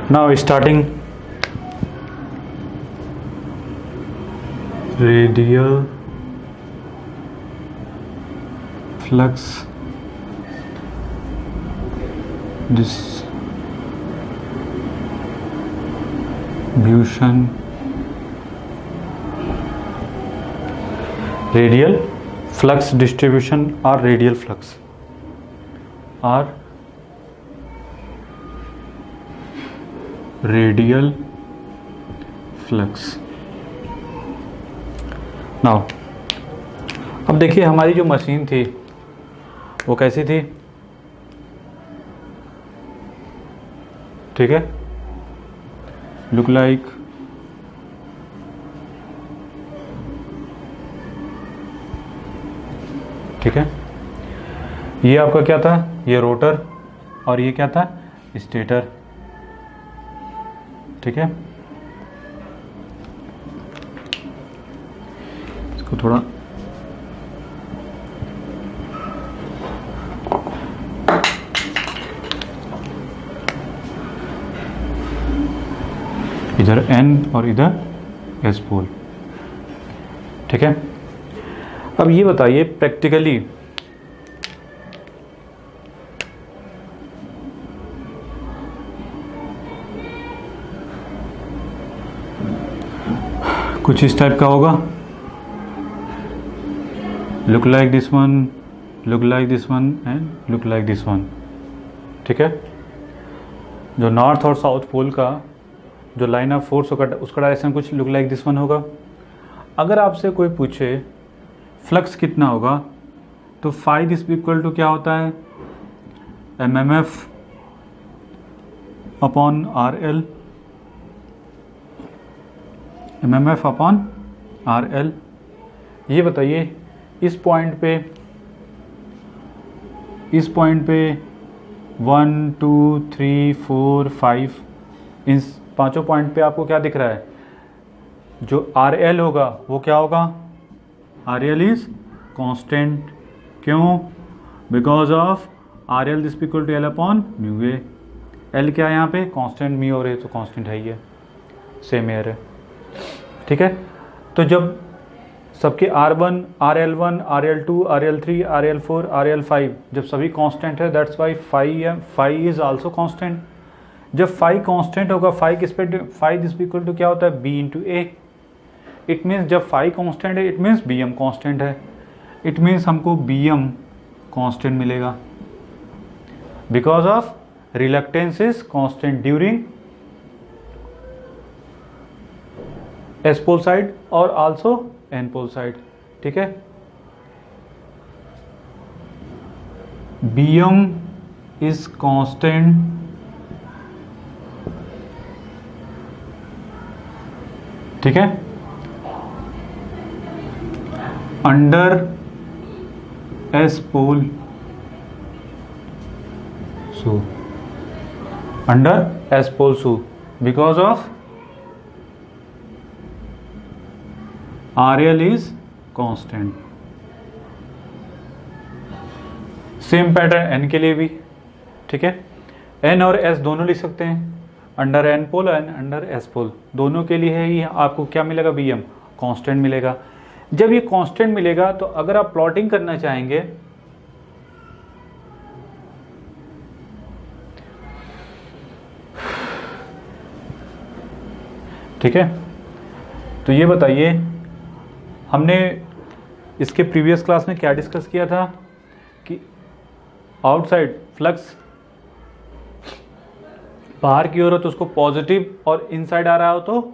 Now starting radial flux distribution, radial flux distribution or radial flux or radial flux. Now अब देखिए हमारी जो machine थी वो कैसी थी, ठीक है, लुक लाइक ठीक है, ये आपका क्या था, ये रोटर और ये क्या था, स्टेटर, ठीक है। इसको थोड़ा इधर एन और इधर एस पोल, ठीक है। अब ये बताइए प्रैक्टिकली कुछ इस टाइप का होगा, look like this one, look like this one and look like this one, ठीक है। जो नॉर्थ और साउथ पोल का जो लाइन ऑफ फोर्स होगा उसका डायरेक्शन कुछ लुक लाइक दिस वन होगा। अगर आपसे कोई पूछे फ्लक्स कितना होगा तो फाई दिस इक्वल टू क्या होता है, MMF upon RL, MMF upon RL। ये बताइए इस पॉइंट पे 1 2 3 4 5 इन पांचों पॉइंट पे आपको क्या दिख रहा है, जो RL होगा वो क्या होगा, RL इज कांस्टेंट। क्यों, because of RL this equal to L upon mu A. L क्या है यहाँ पे, कांस्टेंट, म्यू और ए तो कांस्टेंट है ही है, सेम एयर है, ठीक है। तो जब सबके R1, RL1, RL2, RL3, RL4, RL5 जब सभी कांस्टेंट है, that's why phi is also constant. जब फाई कांस्टेंट होगा, फाई किस पे, फाई दिस इक्वल टू क्या होता है, B into A. It means जब फाई कांस्टेंट है इट मीन्स BM कांस्टेंट है, इट मीन्स हमको BM कांस्टेंट मिलेगा because of reluctance is constant during S pole side और आल्सो एन पोल साइड, ठीक है। BM इज कांस्टेंट ठीक है under S pole so, under S pole so because of RL is constant. Same pattern N के लिए भी, ठीक है। N और S दोनों लिख सकते हैं, under N pole and under S pole दोनों के लिए है ही आपको क्या मिलेगा, BM कांस्टेंट मिलेगा। जब ये कांस्टेंट मिलेगा तो अगर आप प्लॉटिंग करना चाहेंगे ठीक है, तो ये बताइए हमने इसके प्रीवियस क्लास में क्या डिस्कस किया था कि आउटसाइड फ्लक्स बाहर की ओर हो तो उसको पॉजिटिव और इनसाइड आ रहा हो तो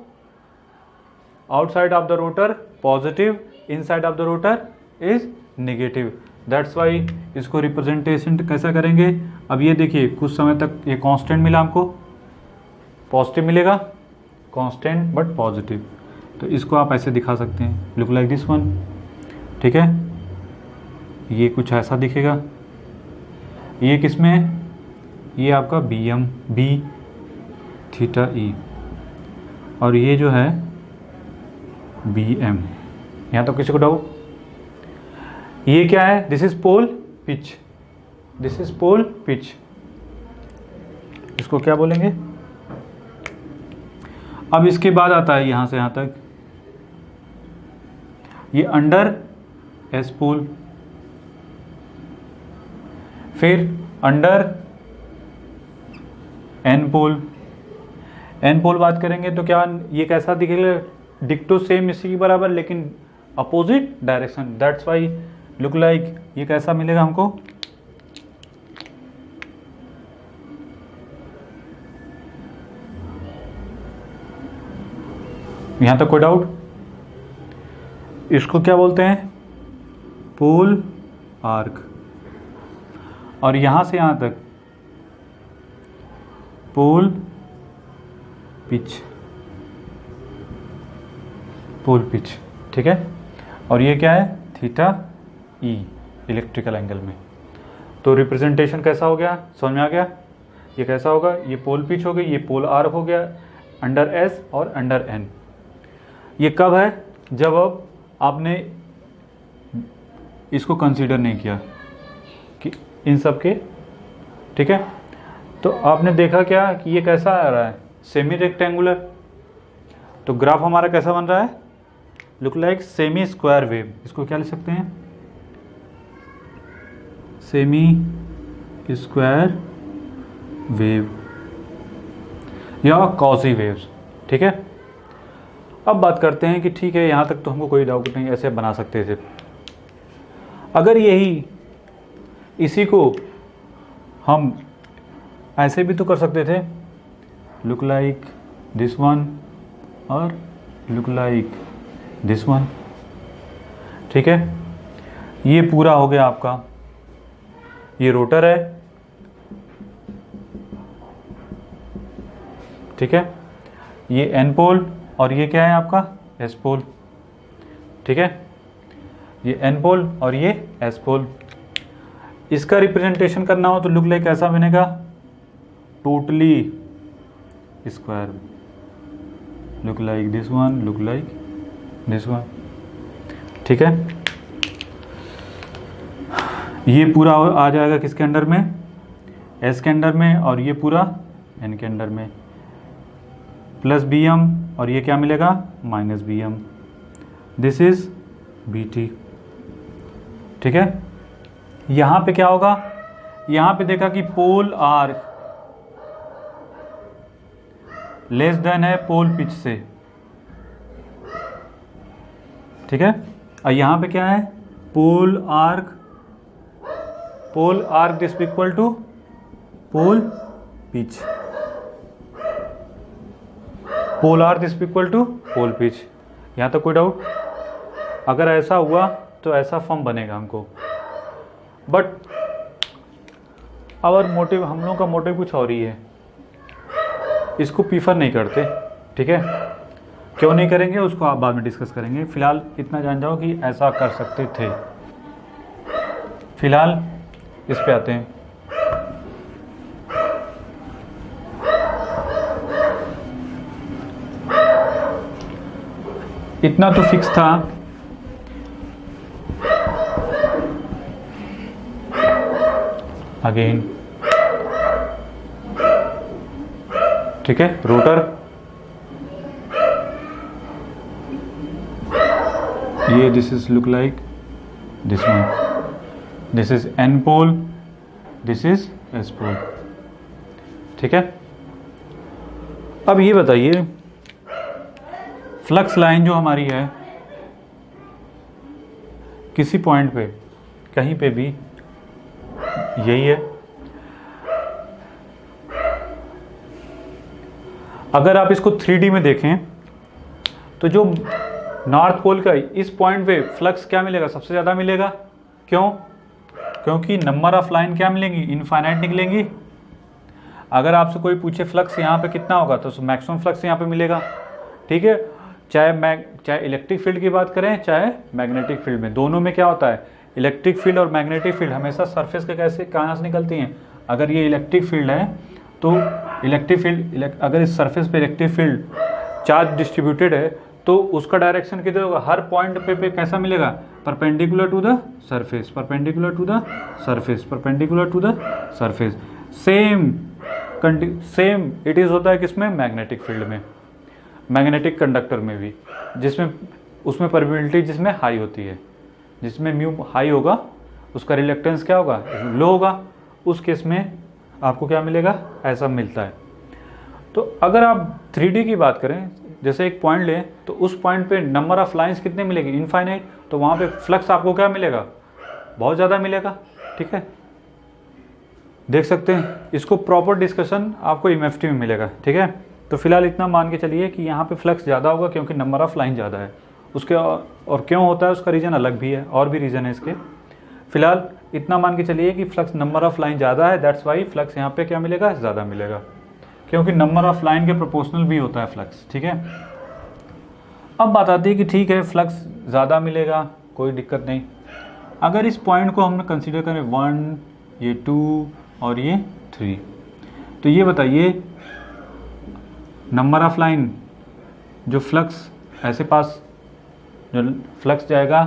outside of the rotor positive, inside of the rotor is negative. That's why इसको रिप्रेजेंटेशन कैसा करेंगे। अब ये देखिए कुछ समय तक ये कांस्टेंट मिला हमको, पॉजिटिव मिलेगा, कांस्टेंट बट पॉजिटिव, तो इसको आप ऐसे दिखा सकते हैं, लुक लाइक दिस वन, ठीक है। ये कुछ ऐसा दिखेगा, ये किस में है, ये आपका BM B थीटा E और ये जो है BM। यहाँ तो किसी को डाउट, ये क्या है, this is pole pitch, this is pole pitch, इसको क्या बोलेंगे, अब इसके बाद आता है यहाँ से यहाँ तक, ये अंडर एस पोल, फिर under N pole. N pole बात करेंगे तो क्या ये कैसा दिखेगा, डिक्टो सेम इसी के बराबर लेकिन opposite direction, that's why look like ये कैसा मिलेगा हमको, यहां तक कोई डाउट? इसको क्या बोलते हैं, पोल आर्क, और यहां से यहां तक पोल पिच, पोल पिच, ठीक है। और ये क्या है, थीटा ई इलेक्ट्रिकल एंगल में। तो रिप्रेजेंटेशन कैसा हो गया, समझ में आ गया? ये कैसा होगा, ये पोल पिच हो गई, ये पोल आर्क हो गया, अंडर एस और अंडर एन। ये कब है, जब अब आपने इसको कंसीडर नहीं किया कि इन सब के, ठीक है। तो आपने देखा क्या कि ये कैसा आ रहा है, सेमी रेक्टेंगुलर। तो ग्राफ हमारा कैसा बन रहा है, look like semi square wave. इसको क्या लिख सकते हैं, सेमी स्क्वायर वेव या कॉजी वेव्स, ठीक है। अब बात करते हैं कि ठीक है, यहाँ तक तो हमको कोई डाउट नहीं, ऐसे बना सकते थे। अगर यही इसी को हम ऐसे भी तो कर सकते थे, लुक लाइक दिस वन और लुक लाइक दिस वन, ठीक है। ये पूरा हो गया आपका, ये रोटर है, ठीक है। ये एन पोल और ये क्या है आपका, एस पोल, ठीक है। ये एन पोल और ये एस पोल। इसका रिप्रेजेंटेशन करना हो तो लुक लाइक ऐसा बनेगा, totally square, look like this one, look like this one, ठीक है। ये पूरा आ जाएगा किसके अंडर में, एस के अंडर में, और ये पूरा एन के अंडर में, प्लस बी एम, और ये क्या मिलेगा, minus B M. This is B T, ठीक है। यहां पे क्या होगा, यहां पे देखा कि पोल आर्क लेस देन है पोल पिच से, ठीक है। और यहां पे क्या है, pole arc this equal to pole pitch, pole arc this equal to pole pitch. यहां तक कोई डाउट? अगर ऐसा हुआ तो ऐसा फॉर्म बनेगा हमको, बट आवर मोटिव, हम लोगों का मोटिव कुछ और ही है, इसको प्रीफर नहीं करते, ठीक है। क्यों नहीं करेंगे उसको आप बाद में डिस्कस करेंगे, फिलहाल इतना जान जाओ कि ऐसा कर सकते थे। फिलहाल इस पे आते हैं। इतना तो फिक्स था, अगेन, ठीक है। रोटर, ये this is look like this one, this is N pole, this is S pole, ठीक है। अब ये बताइए, फ्लक्स लाइन जो हमारी है किसी पॉइंट पे कहीं पे भी यही है। अगर आप इसको 3D में देखें तो जो नॉर्थ पोल का इस पॉइंट पे फ्लक्स क्या मिलेगा, सबसे ज़्यादा मिलेगा। क्यों? क्योंकि नंबर ऑफ लाइन क्या मिलेंगी, इनफाइनाइट निकलेंगी। अगर आपसे कोई पूछे फ्लक्स यहाँ पे कितना होगा तो मैक्सिमम फ्लक्स यहाँ पे मिलेगा, ठीक है। चाहे इलेक्ट्रिक फील्ड की बात करें चाहे मैग्नेटिक फील्ड में, दोनों में क्या होता है, इलेक्ट्रिक फील्ड और मैग्नेटिक फील्ड हमेशा सरफेस के कैसे कहाँ से निकलती हैं। अगर ये इलेक्ट्रिक फील्ड है तो इलेक्ट्रिक फील्ड, अगर इस सरफेस पे इलेक्ट्रिक फील्ड चार्ज डिस्ट्रीब्यूटेड है तो उसका डायरेक्शन किधर होगा, हर पॉइंट पे कैसा मिलेगा, perpendicular to the surface, perpendicular to the surface, perpendicular to the surface. Same it is होता है किसमें, मैग्नेटिक फील्ड में। मैग्नेटिक कंडक्टर में भी, जिसमें उसमें परमिटिविटी जिसमें हाई होती है, जिसमें म्यू हाई होगा उसका रिलेक्टेंस क्या होगा, लो होगा। उस केस में आपको क्या मिलेगा, ऐसा मिलता है। तो अगर आप 3D की बात करें, जैसे एक पॉइंट लें तो उस पॉइंट पे नंबर ऑफ लाइंस कितने मिलेगी, इनफाइनाइट, तो वहाँ पे फ्लक्स आपको क्या मिलेगा, बहुत ज़्यादा मिलेगा। ठीक है, देख सकते हैं, इसको प्रॉपर डिस्कशन आपको MFT में मिलेगा। ठीक है, तो फिलहाल इतना मान के चलिए कि यहाँ पे फ्लक्स ज़्यादा होगा क्योंकि नंबर ऑफ लाइन ज़्यादा है। उसके और क्यों होता है उसका रीज़न अलग भी है, और भी रीज़न है इसके। फिलहाल इतना मान के चलिए कि फ्लक्स नंबर ऑफ लाइन ज़्यादा है, दैट्स वाई फ्लक्स यहाँ पे क्या मिलेगा, ज़्यादा मिलेगा, क्योंकि नंबर ऑफ लाइन के प्रोपोर्शनल भी होता है फ्लक्स। ठीक है, अब बात आती है कि ठीक है फ्लक्स ज़्यादा मिलेगा, कोई दिक्कत नहीं। अगर इस पॉइंट को हमने कंसीडर करें 1, ये 2 और ये 3, तो ये बताइए नंबर ऑफ लाइन जो फ्लक्स ऐसे पास जो फ्लक्स जाएगा,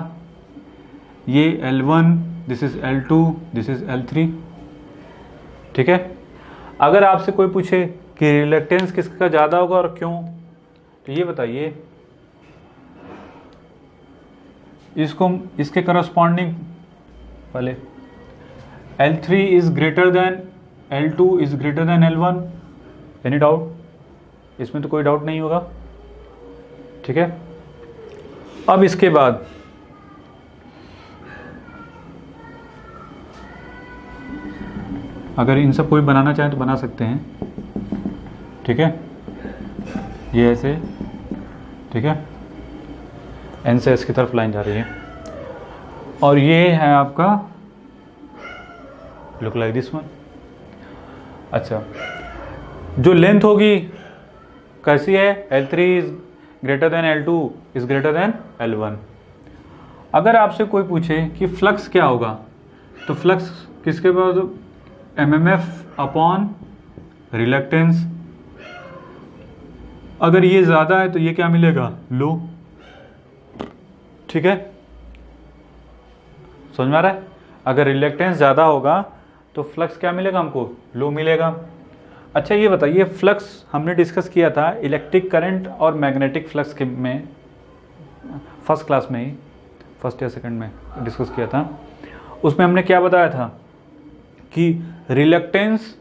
ये L1, this is L2, this is L3। ठीक है, अगर आपसे कोई पूछे कि रिलेक्टेंस किसका ज़्यादा होगा और क्यों, तो ये बताइए, इसको इसके करस्पॉन्डिंग पहले L3 is greater then L2 is greater then L1, any doubt, इसमें तो कोई डाउट नहीं होगा। ठीक है, अब इसके बाद अगर इन सब कोई बनाना चाहे तो बना सकते हैं। ठीक है, ये ऐसे, ठीक है, N से S की तरफ लाइन जा रही है, और ये है आपका लुक लाइक दिस वन। अच्छा, जो लेंथ होगी कैसी है, L3 is greater then L2 is greater then L1। अगर आपसे कोई पूछे कि फ्लक्स क्या होगा, तो फ्लक्स किसके बाद, MMF अपॉन रिलेक्टेंस। अगर ये ज़्यादा है तो ये क्या मिलेगा, लो। ठीक है, समझ में आ रहा है, अगर रिलेक्टेंस ज़्यादा होगा तो फ्लक्स क्या मिलेगा हमको, लो मिलेगा। अच्छा ये बताइए, फ्लक्स हमने डिस्कस किया था इलेक्ट्रिक करंट और मैग्नेटिक फ्लक्स के में फर्स्ट क्लास में ही, फर्स्ट या सेकंड में डिस्कस किया था। उसमें हमने क्या बताया था कि रिलेक्टेंस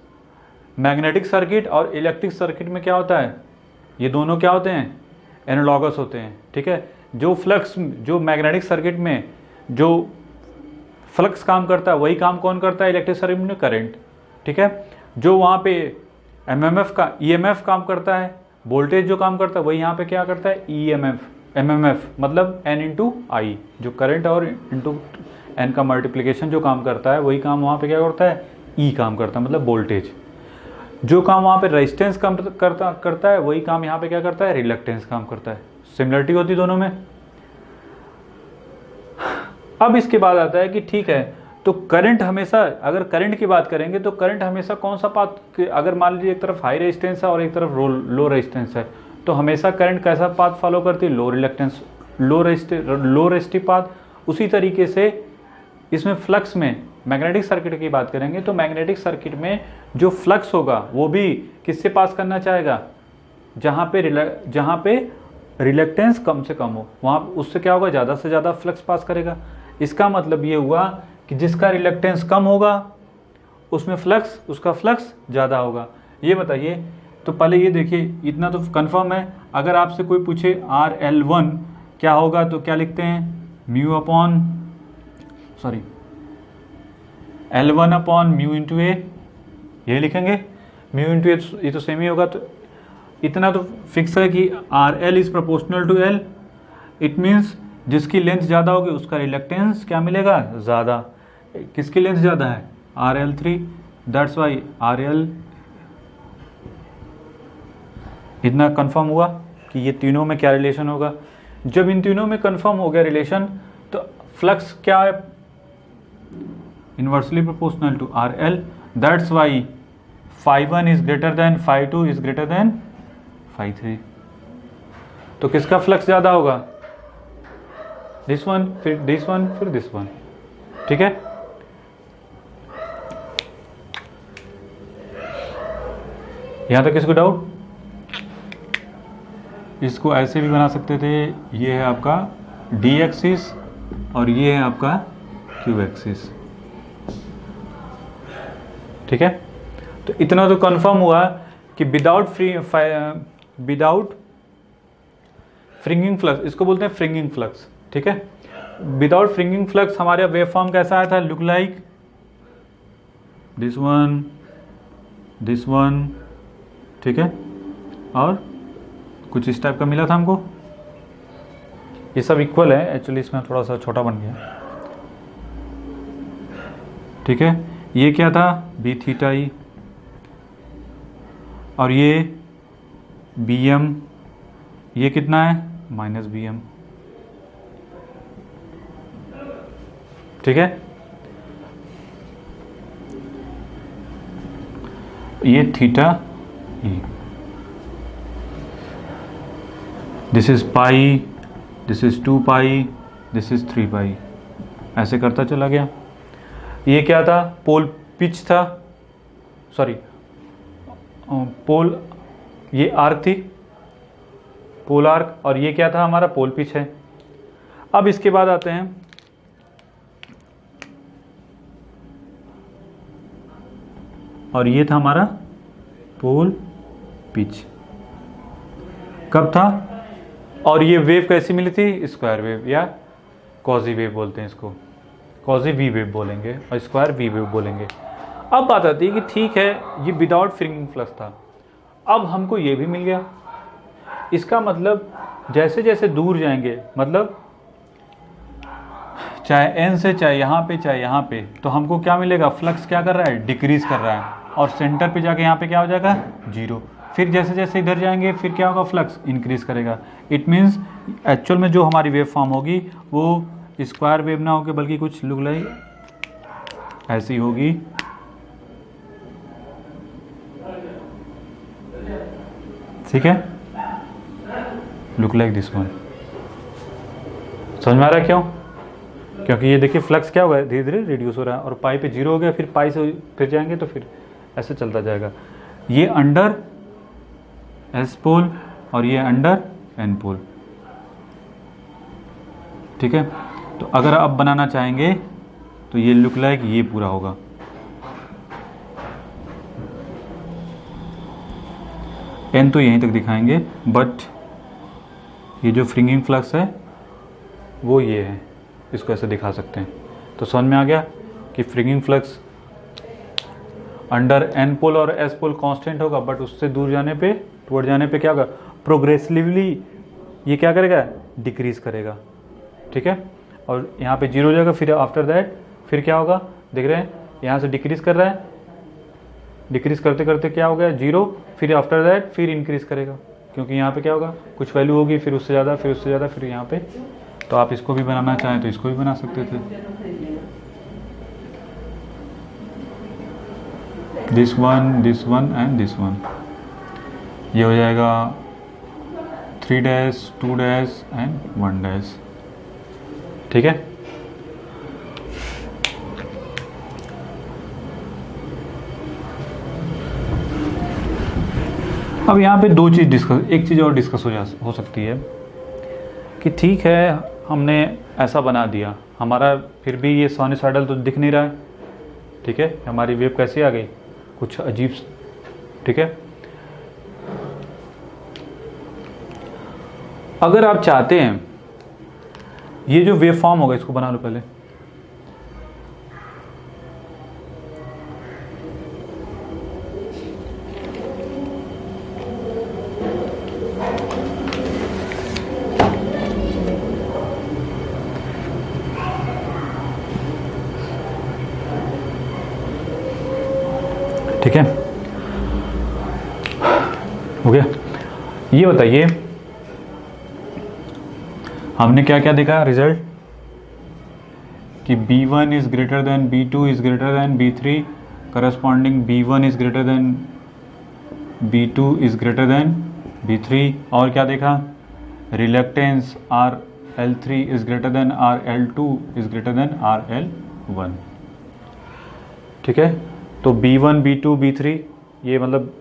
मैग्नेटिक सर्किट और इलेक्ट्रिक सर्किट में क्या होता है, ये दोनों क्या होते हैं, एनालॉगस होते हैं। ठीक है, जो फ्लक्स, जो मैग्नेटिक सर्किट में जो फ्लक्स काम करता है वही काम कौन करता है, इलेक्ट्रिक सर्किट में करंट। ठीक है, जो वहाँ पे MMF का EMF काम करता है, वोल्टेज जो काम करता है वही यहाँ पे क्या करता है, MMF, मतलब N इंटू आई, जो करंट और इंटू N का मल्टीप्लिकेशन जो काम करता है वही काम वहाँ पे क्या करता है, E काम करता है, मतलब वोल्टेज। जो काम वहाँ पे रेजिस्टेंस काम करता है वही काम यहाँ पे क्या करता है, रिलक्टेंस काम करता है। सिमिलरिटी होती दोनों में। अब इसके बाद आता है कि ठीक है, तो करंट हमेशा, अगर करंट की बात करेंगे तो करंट हमेशा कौन सा पाथ, अगर मान लीजिए एक तरफ हाई रेजिस्टेंस है और एक तरफ लो रेजिस्टेंस है, तो हमेशा करंट कैसा पाथ फॉलो करती है, लो रिलक्टेंस, लो रेजिस्टिव पाथ। उसी तरीके से इसमें फ्लक्स में मैग्नेटिक सर्किट की बात करेंगे तो मैग्नेटिक सर्किट में जो फ्लक्स होगा वो भी किससे पास करना चाहेगा, जहाँ पे रिलक्टेंस कम से कम हो, वहाँ उससे क्या होगा, ज़्यादा से ज़्यादा फ्लक्स पास करेगा। इसका मतलब ये हुआ कि जिसका रिलक्टेंस कम होगा उसमें उसका फ्लक्स ज़्यादा होगा। ये बताइए, तो पहले ये देखिए, इतना तो कंफर्म है। अगर आपसे कोई पूछे RL1 क्या होगा तो क्या लिखते हैं, L1 अपॉन म्यू इंटू ए, ये लिखेंगे, म्यू इंटू ए, ये तो सेम ही होगा। तो इतना तो फिक्स है कि RL is proportional to L, it means जिसकी लेंथ ज़्यादा होगी उसका रिलक्टेंस क्या मिलेगा, ज़्यादा। किसकी लेंथ ज़्यादा है, RL3, दैट्स वाई RL। इतना कंफर्म हुआ कि ये तीनों में क्या रिलेशन होगा। जब इन तीनों में कंफर्म हो गया रिलेशन, तो फ्लक्स क्या है, inversely proportional to RL, that's why phi1 is greater than phi2 is greater than phi3। तो किसका फ्लक्स ज़्यादा होगा, दिस वन, फिर दिस वन, फिर दिस वन। ठीक है, यहां तक किसको डाउट, इसको ऐसे भी बना सकते थे, ये है आपका डी एक्सिस और ये है आपका क्यू एक्सिस। ठीक है, तो इतना तो कंफर्म हुआ कि विदाउट फ्रिंगिंग फ्लक्स, इसको बोलते हैं फ्रिंगिंग फ्लक्स। ठीक है, विदाउट फ्रिंगिंग फ्लक्स हमारा वेव फॉर्म कैसा आया था, लुक लाइक दिस वन। ठीक है, और कुछ इस टाइप का मिला था हमको। ये सब इक्वल है एक्चुअली, इसमें थोड़ा सा छोटा बन गया। ठीक है, ये क्या था, बी थीटा ई, और ये बी एम, ये कितना है, माइनस बी एम। ठीक है, ये theta E, this is pi, this is 2 pi, this is 3 पाई, ऐसे करता चला गया। ये क्या था, पोल पिच था, सॉरी पोल, ये आर्क थी, पोल आर्क, और ये क्या था हमारा, पोल पिच है। अब इसके बाद आते हैं और ये था हमारा पोल पिच, कब था, और ये वेव कैसी मिली थी, स्क्वायर वेव या कॉजी वेव बोलते हैं इसको, कॉजी वी वेव बोलेंगे और स्क्वायर वी वेव बोलेंगे। अब बात आती है कि ठीक है, ये विदाउट फ्रिंगिंग फ्लक्स था, अब हमको ये भी मिल गया। इसका मतलब जैसे जैसे दूर जाएंगे, मतलब चाहे एन से, चाहे यहाँ पे, चाहे यहाँ पे, तो हमको क्या मिलेगा, फ्लक्स क्या कर रहा है, डिक्रीज कर रहा है, और सेंटर पे जाके यहाँ पे क्या हो जाएगा, जीरो। फिर जैसे जैसे इधर जाएंगे फिर क्या होगा, फ्लक्स इंक्रीज करेगा। इट मीन्स एक्चुअल में जो हमारी वेव फॉर्म होगी वो स्क्वायर वेव ना होकर बल्कि कुछ लुक लाइक ऐसी होगी। ठीक है, लुक लाइक दिस वन। समझ में आ रहा है क्यों, क्योंकि ये देखिए फ्लक्स क्या होगा, धीरे धीरे रिड्यूस हो रहा है, और पाई पे जीरो हो गया, फिर पाई से फिर जाएंगे तो फिर ऐसे चलता जाएगा। ये अंडर एस पोल और ये अंडर एन पोल। ठीक है, तो अगर आप बनाना चाहेंगे तो ये लुक लाइक ये पूरा होगा। एन तो यहीं तक दिखाएंगे, बट ये जो फ्रिंगिंग फ्लक्स है वो ये है, इसको ऐसे दिखा सकते हैं। तो समझ में आ गया कि fringing flux under N pole और एस पोल कांस्टेंट होगा, बट उससे दूर जाने पे, टुवर्ड जाने पे क्या होगा, प्रोग्रेसिवली ये क्या करेगा, डिक्रीज करेगा। ठीक है, और यहाँ पे जीरो हो जाएगा, फिर आफ्टर दैट फिर क्या होगा, देख रहे हैं यहाँ से डिक्रीज कर रहा है, डिक्रीज करते करते क्या हो गया, जीरो, फिर आफ्टर दैट फिर इंक्रीज करेगा, क्योंकि यहाँ पे क्या होगा, कुछ वैल्यू होगी, फिर उससे ज़्यादा, फिर उससे ज़्यादा, फिर यहाँ पे। तो आप इसको भी बनाना चाहें तो इसको भी बना सकते थे, this one and this one. ये हो जाएगा 3 डैश 2 डैश एंड 1 डैश। ठीक है, अब यहाँ पे दो चीज़ डिस्कस, एक चीज़ और डिस्कस हो सकती है कि ठीक है हमने ऐसा बना दिया, हमारा फिर भी ये साइनसॉइडल तो दिख नहीं रहा है। ठीक है, हमारी वेव कैसी आ गई, कुछ अजीब। ठीक है, अगर आप चाहते हैं ये जो वेव फॉर्म होगा इसको बना लो पहले। ठीक है, हो गया। ये बताइए हमने क्या क्या देखा रिजल्ट, कि B1 is greater then B2 is greater then B3, corresponding B1 is greater then B2 is greater then B3, और क्या देखा, reluctance RL3 is greater then RL2 is greater then RL1। ठीक है, तो B1 B2 B3, ये मतलब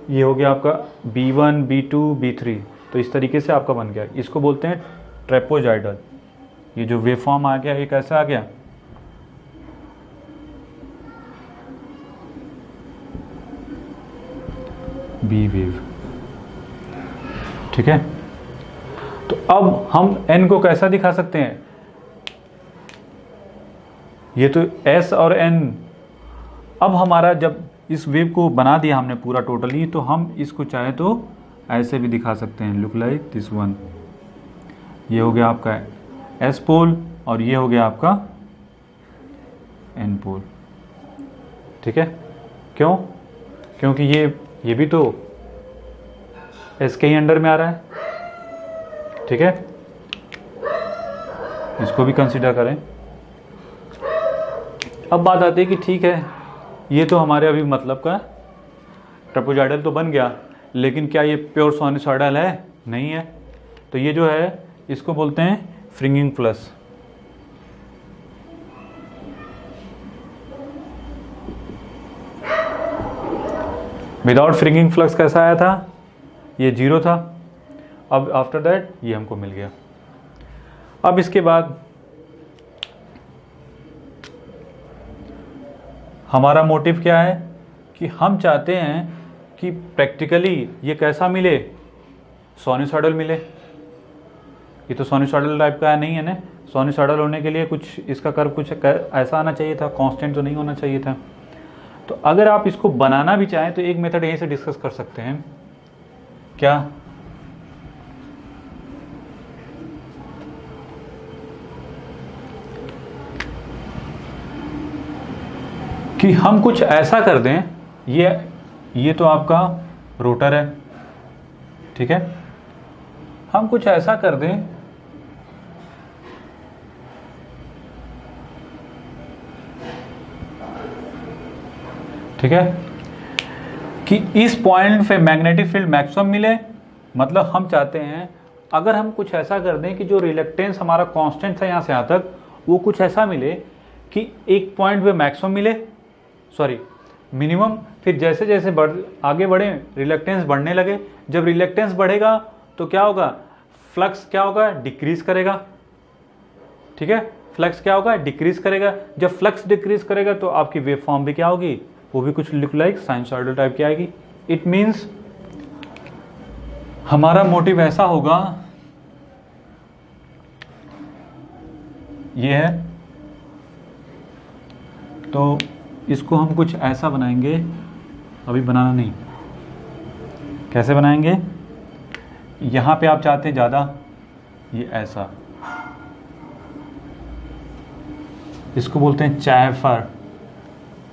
ये हो गया आपका B1 B2 B3, तो इस तरीके से आपका बन गया, इसको बोलते हैं ट्रेपोजाइडल। ये जो वेव फॉर्म आ गया ये कैसे आ गया, बी वेव। ठीक है, तो अब हम n को कैसा दिखा सकते हैं, ये तो s और n। अब हमारा जब इस वेव को बना दिया हमने पूरा टोटली, तो हम इसको चाहे तो ऐसे भी दिखा सकते हैं, लुक लाइक दिस वन। ये हो गया आपका s पोल और ये हो गया आपका n पोल। ठीक है, क्यों, क्योंकि ये भी तो s के ही अंडर में आ रहा है। ठीक है, इसको भी कंसीडर करें। अब बात आती है कि ठीक है, ये तो हमारे अभी मतलब का ट्रेपोजाइडल तो बन गया, लेकिन क्या ये प्योर साइनसॉइडल है, नहीं है। तो ये जो है इसको बोलते हैं fringing flux. Without fringing flux कैसा आया था, ये 0 था। अब आफ्टर दैट ये हमको मिल गया। अब इसके बाद हमारा मोटिव क्या है कि हम चाहते हैं कि प्रैक्टिकली ये कैसा मिले, साइनसॉइडल मिले। ये तो साइनसॉइडल टाइप का नहीं है ना, साइनसॉइडल होने के लिए कुछ इसका कर्व कुछ ऐसा आना चाहिए था, कांस्टेंट तो नहीं होना चाहिए था। तो अगर आप इसको बनाना भी चाहें तो एक मेथड यहीं से डिस्कस कर सकते हैं, क्या, कि हम कुछ ऐसा कर दें, ये तो आपका रोटर है। ठीक है, हम कुछ ऐसा कर दें ठीक है कि इस पॉइंट पे मैग्नेटिक फील्ड मैक्सिमम मिले। मतलब हम चाहते हैं अगर हम कुछ ऐसा कर दें कि जो रिलक्टेंस हमारा कांस्टेंट था यहाँ से यहाँ तक, वो कुछ ऐसा मिले कि एक पॉइंट पे मैक्सिमम मिले, सॉरी मिनिमम, फिर जैसे जैसे आगे बढ़े रिलक्टेंस बढ़ने लगे। जब रिलक्टेंस बढ़ेगा तो क्या होगा, फ्लक्स क्या होगा, डिक्रीज करेगा। ठीक है, फ्लक्स क्या होगा, डिक्रीज करेगा। जब फ्लक्स डिक्रीज करेगा तो आपकी वेव फॉर्म भी क्या होगी, वो भी कुछ लुक लाइक साइनसॉइडल टाइप की आएगी। इट मीन्स हमारा मोटिव ऐसा होगा, ये है, तो इसको हम कुछ ऐसा बनाएंगे, अभी बनाना नहीं, कैसे बनाएंगे, यहाँ पे आप चाहते हैं ज़्यादा, ये ऐसा, इसको बोलते हैं चैफर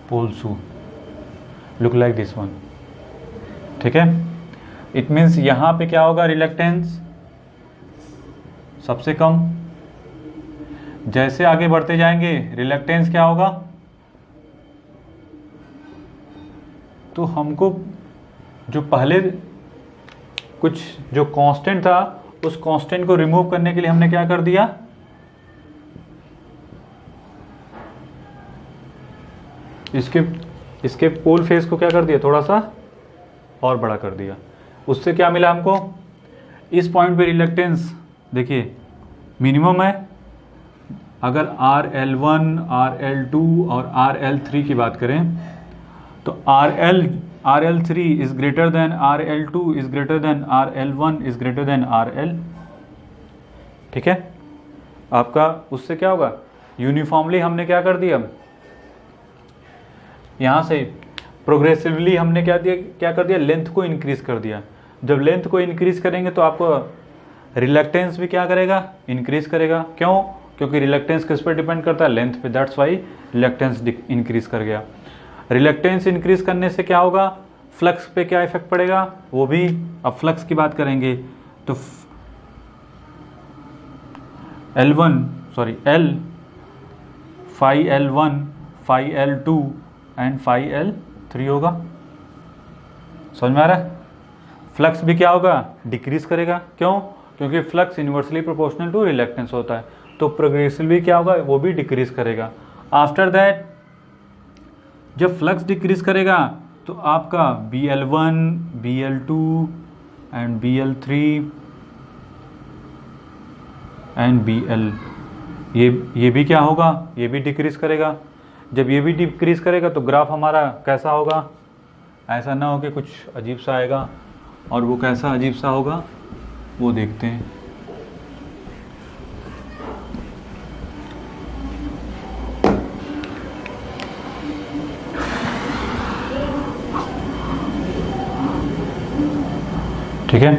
पोलसू, लुक लाइक दिस वन। ठीक है, इट मीन्स यहाँ पे क्या होगा, रिलक्टेंस सबसे कम, जैसे आगे बढ़ते जाएंगे रिलक्टेंस क्या होगा, तो हमको जो पहले कुछ जो कांस्टेंट था उस कांस्टेंट को रिमूव करने के लिए हमने क्या कर दिया, इसके पोल फेस को क्या कर दिया, थोड़ा सा और बड़ा कर दिया। उससे क्या मिला हमको, इस पॉइंट पे रिलक्टेंस देखिए मिनिमम है। अगर RL1, RL2 और RL3 की बात करें तो RL3 is greater then RL2 is greater then RL1 is greater then RL। ठीक है, आपका उससे क्या होगा, यूनिफॉर्मली हमने क्या कर दिया, यहाँ से प्रोग्रेसिवली हमने क्या कर दिया, लेंथ को इंक्रीज कर दिया। जब लेंथ को इंक्रीज करेंगे तो आपको रिलक्टेंस भी क्या करेगा, इंक्रीज करेगा। क्यों, क्योंकि रिलक्टेंस किस पर डिपेंड करता है, लेंथ पे, दैट्स वाई रिलक्टेंस इंक्रीज कर गया। रिलक्टेंस इंक्रीज करने से क्या होगा, फ्लक्स पे क्या इफेक्ट पड़ेगा, वो भी अब फ्लक्स की बात करेंगे तो L phi L1 phi L2 and phi L3 होगा। समझ में आ रहा है, फ्लक्स भी क्या होगा, डिक्रीज करेगा। क्यों, क्योंकि flux inversely proportional to reluctance होता है, तो प्रोग्रेसिवली क्या होगा, वो भी डिक्रीज करेगा। आफ्टर दैट जब फ्लक्स डिक्रीज करेगा तो आपका BL1 BL2 and BL3 N B L, ये भी क्या होगा, ये भी डिक्रीज करेगा। जब ये भी डिक्रीज करेगा तो ग्राफ हमारा कैसा होगा, ऐसा ना हो कि कुछ अजीब सा आएगा। और वो कैसा अजीब सा होगा वो देखते हैं। ठीक है,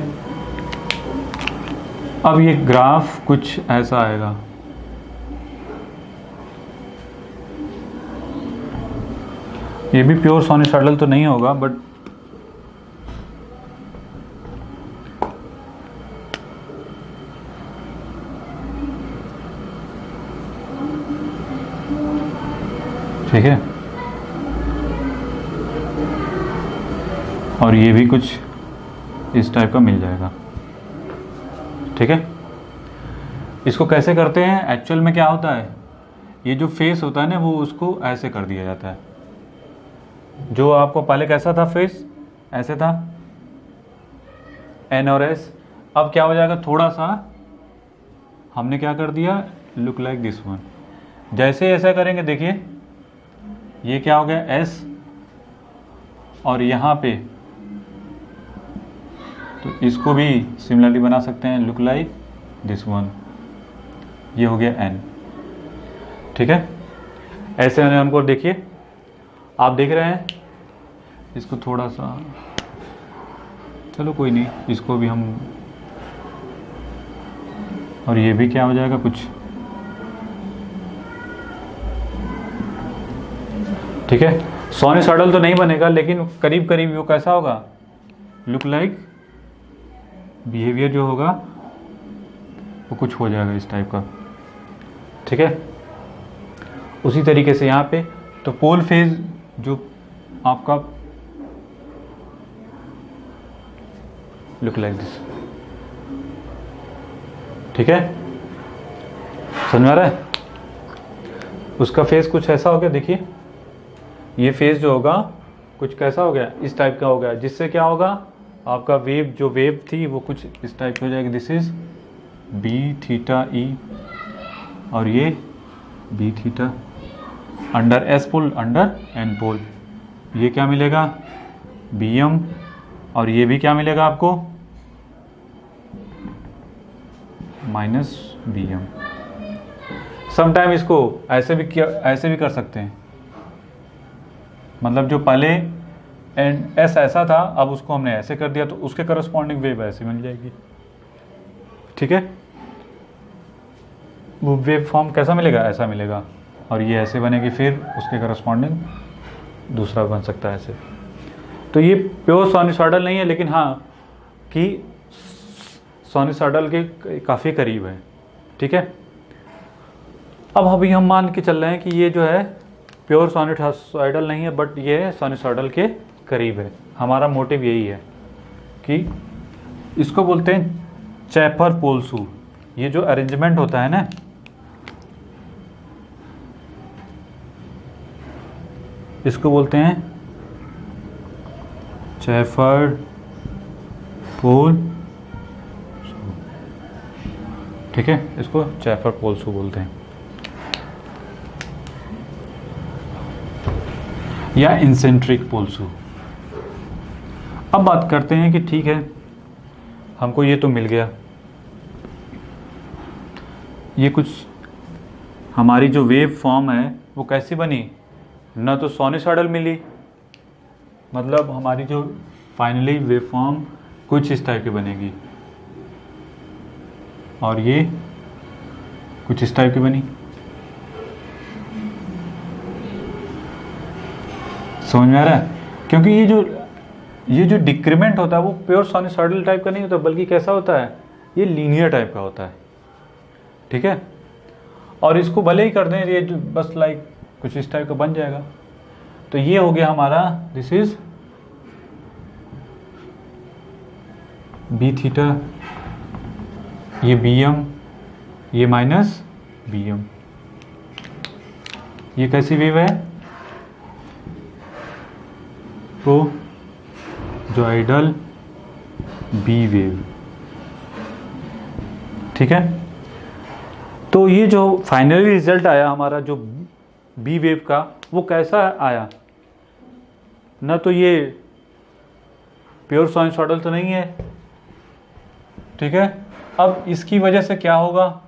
अब ये ग्राफ कुछ ऐसा आएगा। ये भी प्योर साइनसॉइडल तो नहीं होगा, बट ठीक है, और ये भी कुछ इस टाइप का मिल जाएगा। ठीक है, इसको कैसे करते हैं, एक्चुअल में क्या होता है, ये जो फेस होता है ना वो उसको ऐसे कर दिया जाता है। जो आपको पहले कैसा था फेस, ऐसे था एन और एस, अब क्या हो जाएगा, थोड़ा सा हमने क्या कर दिया, लुक लाइक दिस वन। जैसे ऐसा करेंगे देखिए, ये क्या हो गया एस, और यहाँ पे तो इसको भी सिमिलरली बना सकते हैं, लुक लाइक दिस वन, ये हो गया एन। ठीक है, ऐसे हमको देखिए, आप देख रहे हैं, इसको थोड़ा सा, चलो कोई नहीं, इसको भी हम, और ये भी क्या हो जाएगा कुछ। ठीक है, साइनसॉइडल तो नहीं बनेगा, लेकिन करीब करीब वो कैसा होगा, लुक लाइक बिहेवियर जो होगा वो कुछ हो जाएगा इस टाइप का। ठीक है, उसी तरीके से यहाँ पे तो पोल फेज जो आपका लुक लाइक दिस। ठीक है, समझ में आ रहा है, उसका फेस कुछ ऐसा हो गया। देखिए ये फेस जो होगा कुछ कैसा हो गया, इस टाइप का हो गया, जिससे क्या होगा, आपका वेव जो वेव थी वो कुछ इस टाइप की हो जाएगी। This is B theta E, और ये B theta under S pole under N pole, ये क्या मिलेगा बी एम, और ये भी क्या मिलेगा आपको माइनस बी एम। समटाइम इसको ऐसे भी कर सकते हैं, मतलब जो पहले एंड एस ऐसा था, अब उसको हमने ऐसे कर दिया तो उसके करस्पॉन्डिंग वेव ऐसे मिल जाएगी। ठीक है, वो वेव फॉर्म कैसा मिलेगा, ऐसा मिलेगा, और ये ऐसे बनेगी, फिर उसके करस्पॉन्डिंग दूसरा बन सकता है ऐसे। तो ये प्योर साइनसॉइडल नहीं है, लेकिन हाँ कि साइनसॉइडल के काफ़ी करीब है। ठीक है, अब अभी हम मान के चल रहे हैं कि ये जो है प्योर साइनसॉइडल नहीं है, बट ये साइनसॉइडल के करीब है। हमारा मोटिव यही है कि इसको बोलते हैं चैफर पोलसू। ये जो अरेंजमेंट होता है ना, इसको बोलते हैं चैफर पोल। ठीक है, इसको चैफर पोलसू बोलते हैं, या इंसेंट्रिक पोलसू। अब बात करते हैं कि ठीक है, हमको ये तो मिल गया, ये कुछ हमारी जो वेव फॉर्म है वो कैसी बनी, ना तो साइनसॉइडल मिली, मतलब हमारी जो फाइनली वेव फॉर्म कुछ इस टाइप की बनेगी, और ये कुछ इस टाइप की बनी। समझ में आ रहा है, क्योंकि ये जो डिक्रीमेंट होता है वो प्योर साइनसॉइडल टाइप का नहीं होता, बल्कि कैसा होता है, ये लीनियर टाइप का होता है। ठीक है, और इसको भले ही कर दें, ये जो बस लाइक कुछ इस टाइप का बन जाएगा। तो ये हो गया हमारा, दिस इज बी थीटा, ये बी एम, ये माइनस बी एम। ये कैसी वेव है, ट्रोजॉइडल बी वेव। ठीक है, तो ये जो फाइनली रिजल्ट आया हमारा जो बी वेव का, वो कैसा आया? ना तो ये प्योर साइनसॉइडल तो नहीं है, ठीक है। अब इसकी वजह से क्या होगा,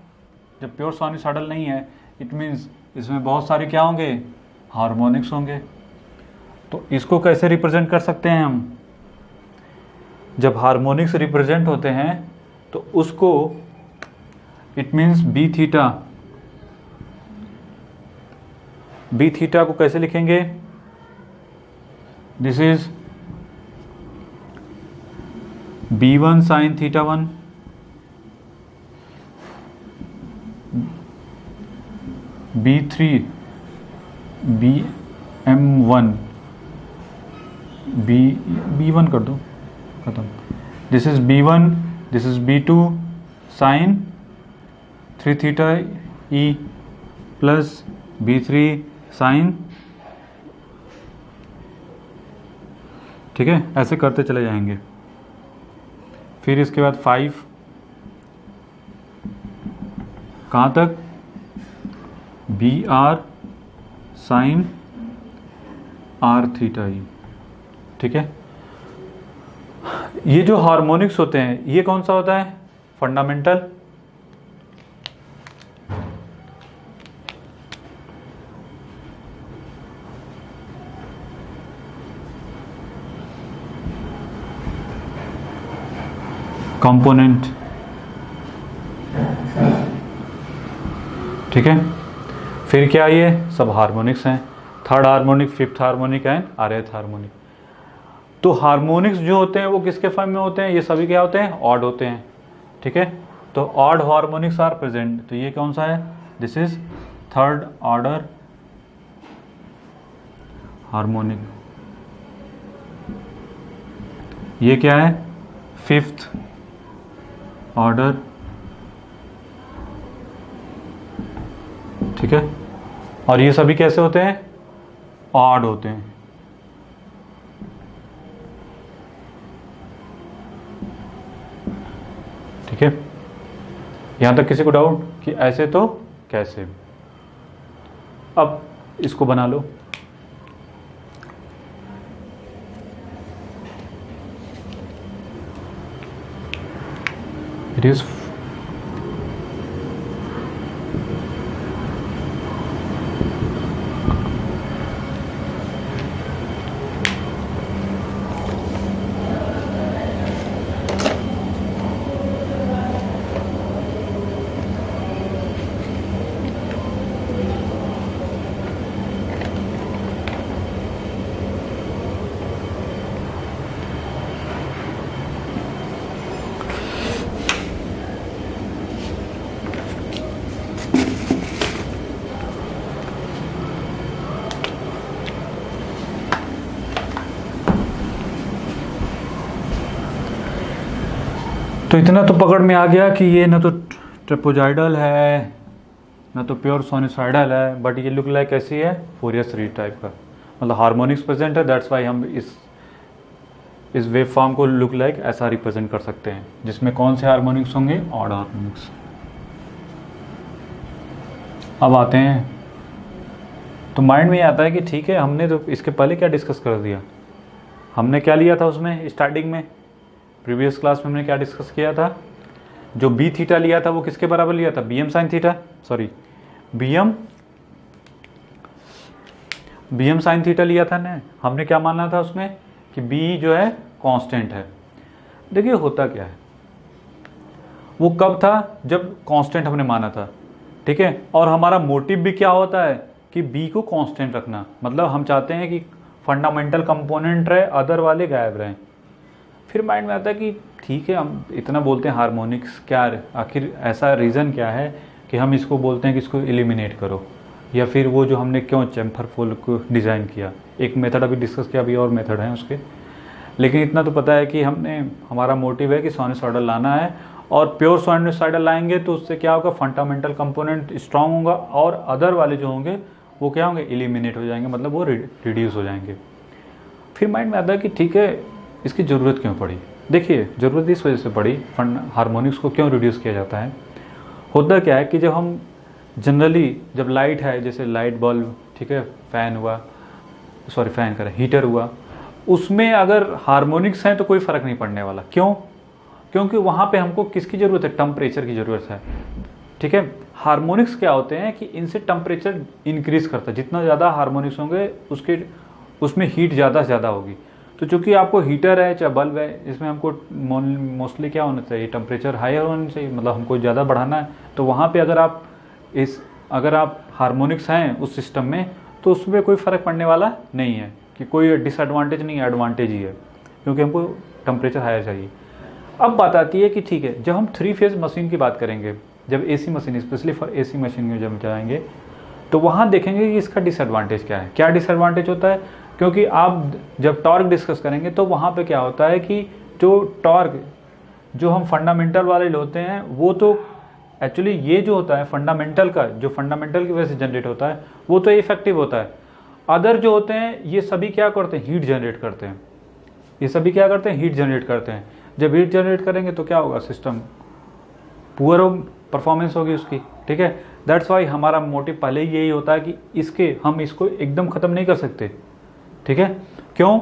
जब प्योर साइनसॉइडल नहीं है, इट मीन्स इसमें बहुत सारे क्या होंगे, हार्मोनिक्स होंगे। तो इसको कैसे रिप्रेजेंट कर सकते हैं हम? जब हार्मोनिक्स रिप्रेजेंट होते हैं तो उसको it means B theta, B theta को कैसे लिखेंगे? This is B1 sine theta 1, B3 BM1, B1 कर दो, खत्म। This is B1, this is B2 sine 3 theta E plus B3 sine, ठीक है। ऐसे करते चले जाएंगे। फिर इसके बाद 5 कहाँ तक, BR sine R theta E, ठीक है। ये जो हार्मोनिक्स होते हैं ये कौन सा होता है? फंडामेंटल, कंपोनेंट, ठीक है। फिर क्या, ये सब हार्मोनिक्स हैं, third harmonic, fifth harmonic and rth harmonic. तो हार्मोनिक्स जो होते हैं वो किसके फॉर्म में होते हैं? ये सभी क्या होते हैं? ऑड होते हैं, ठीक है। तो ऑड हार्मोनिक्स आर प्रेजेंट, तो ये कौन सा है? This is third order harmonic. ये क्या है? फिफ्थ ऑर्डर, ठीक है। और ये सभी कैसे होते हैं? ऑड होते हैं, ठीक है। यहां तक किसी को डाउट कि ऐसे तो कैसे? अब इसको बना लो। इट इज तो इतना तो पकड़ में आ गया कि ये ना तो ट्रेपोजाइडल है ना तो प्योर साइनसॉइडल है, बट ये लुक लाइक कैसी है? फोरियर सीरीज टाइप का, मतलब हार्मोनिक्स प्रेजेंट है। दैट्स वाई हम इस वेव फॉर्म को लुक लाइक ऐसा रिप्रेजेंट कर सकते हैं, जिसमें कौन से हार्मोनिक्स होंगे? Odd harmonics. अब आते हैं, तो माइंड में ये आता है कि ठीक है, हमने तो इसके पहले क्या डिस्कस कर दिया, हमने क्या लिया था उसमें स्टार्टिंग में, प्रीवियस क्लास में हमने क्या डिस्कस किया था? जो बी थीटा लिया था वो किसके बराबर लिया था? BM sine theta, sorry BM sine theta लिया था ना। हमने क्या माना था उसमें कि बी जो है कांस्टेंट है। देखिए होता क्या है, वो कब था? जब कांस्टेंट हमने माना था, ठीक है। और हमारा मोटिव भी क्या होता है कि बी को कांस्टेंट रखना, मतलब हम चाहते हैं कि फंडामेंटल कंपोनेंट रहे, अदर वाले गायब रहें। फिर माइंड में आता है कि ठीक है, हम इतना बोलते हैं हार्मोनिक्स, क्या आखिर ऐसा रीज़न क्या है कि हम इसको बोलते हैं कि इसको एलिमिनेट करो, या फिर वो जो हमने क्यों चैम्फर फोल को डिज़ाइन किया, एक मेथड अभी डिस्कस किया, अभी और मेथड है उसके। लेकिन इतना तो पता है कि हमारा मोटिव है कि साइनसॉइडल लाना है, और प्योर साइनसॉइडल लाएंगे तो उससे क्या होगा? फंडामेंटल कंपोनेंट स्ट्रांग होगा और अदर वाले जो होंगे वो क्या होंगे? एलिमिनेट हो जाएंगे, मतलब वो रिड्यूस हो जाएंगे। फिर माइंड में आता है कि ठीक है, इसकी ज़रूरत क्यों पड़ी? देखिए ज़रूरत इस वजह से पड़ी, हार्मोनिक्स को क्यों रिड्यूस किया जाता है? होता क्या है कि जब हम जनरली जब लाइट है, जैसे लाइट बल्ब, ठीक है, फ़ैन हुआ, सॉरी फ़ैन करें, हीटर हुआ, उसमें अगर हार्मोनिक्स हैं तो कोई फ़र्क नहीं पड़ने वाला। क्यों? क्योंकि वहाँ पे हमको किसकी ज़रूरत है? टेम्परेचर की ज़रूरत है, ठीक है। हार्मोनिक्स क्या होते हैं कि इनसे टेम्परेचर इंक्रीज़ करता है, जितना ज़्यादा हार्मोनिक्स होंगे उसके उसमें हीट ज़्यादा से ज़्यादा होगी। तो चूँकि आपको हीटर है चाहे बल्ब है, इसमें हमको मोस्टली क्या होना चाहिए? टेम्परेचर हायर होना चाहिए, मतलब हमको ज़्यादा बढ़ाना है। तो वहाँ पे अगर आप हार्मोनिक्स हैं उस सिस्टम में, तो उसमें कोई फ़र्क पड़ने वाला नहीं है, कि कोई डिसएडवांटेज नहीं है, एडवांटेज ही है, क्योंकि हमको टेम्परेचर हायर चाहिए। अब बात आती है कि ठीक है, जब हम 3 फेज़ मशीन की बात करेंगे, जब AC machine, specially for AC machine में जब जाएंगे, तो वहाँ देखेंगे कि इसका डिसएडवांटेज क्या है। क्या डिसएडवांटेज होता है? क्योंकि आप जब टॉर्क डिस्कस करेंगे तो वहाँ पे क्या होता है कि जो टॉर्क जो हम फंडामेंटल वाले होते हैं, वो तो एक्चुअली ये जो होता है फंडामेंटल का, जो फंडामेंटल की वजह से जनरेट होता है, वो तो इफेक्टिव होता है। अदर जो होते हैं ये सभी क्या करते हैं? हीट जनरेट करते हैं। ये सभी क्या करते हैं? हीट जनरेट करते हैं। जब हीट जनरेट करेंगे तो क्या होगा? सिस्टम पुअर परफॉर्मेंस होगी उसकी, ठीक है। दैट्स वाई हमारा मोटिव पहले ही यही होता है कि हम इसको एकदम ख़त्म नहीं कर सकते, ठीक है। क्यों?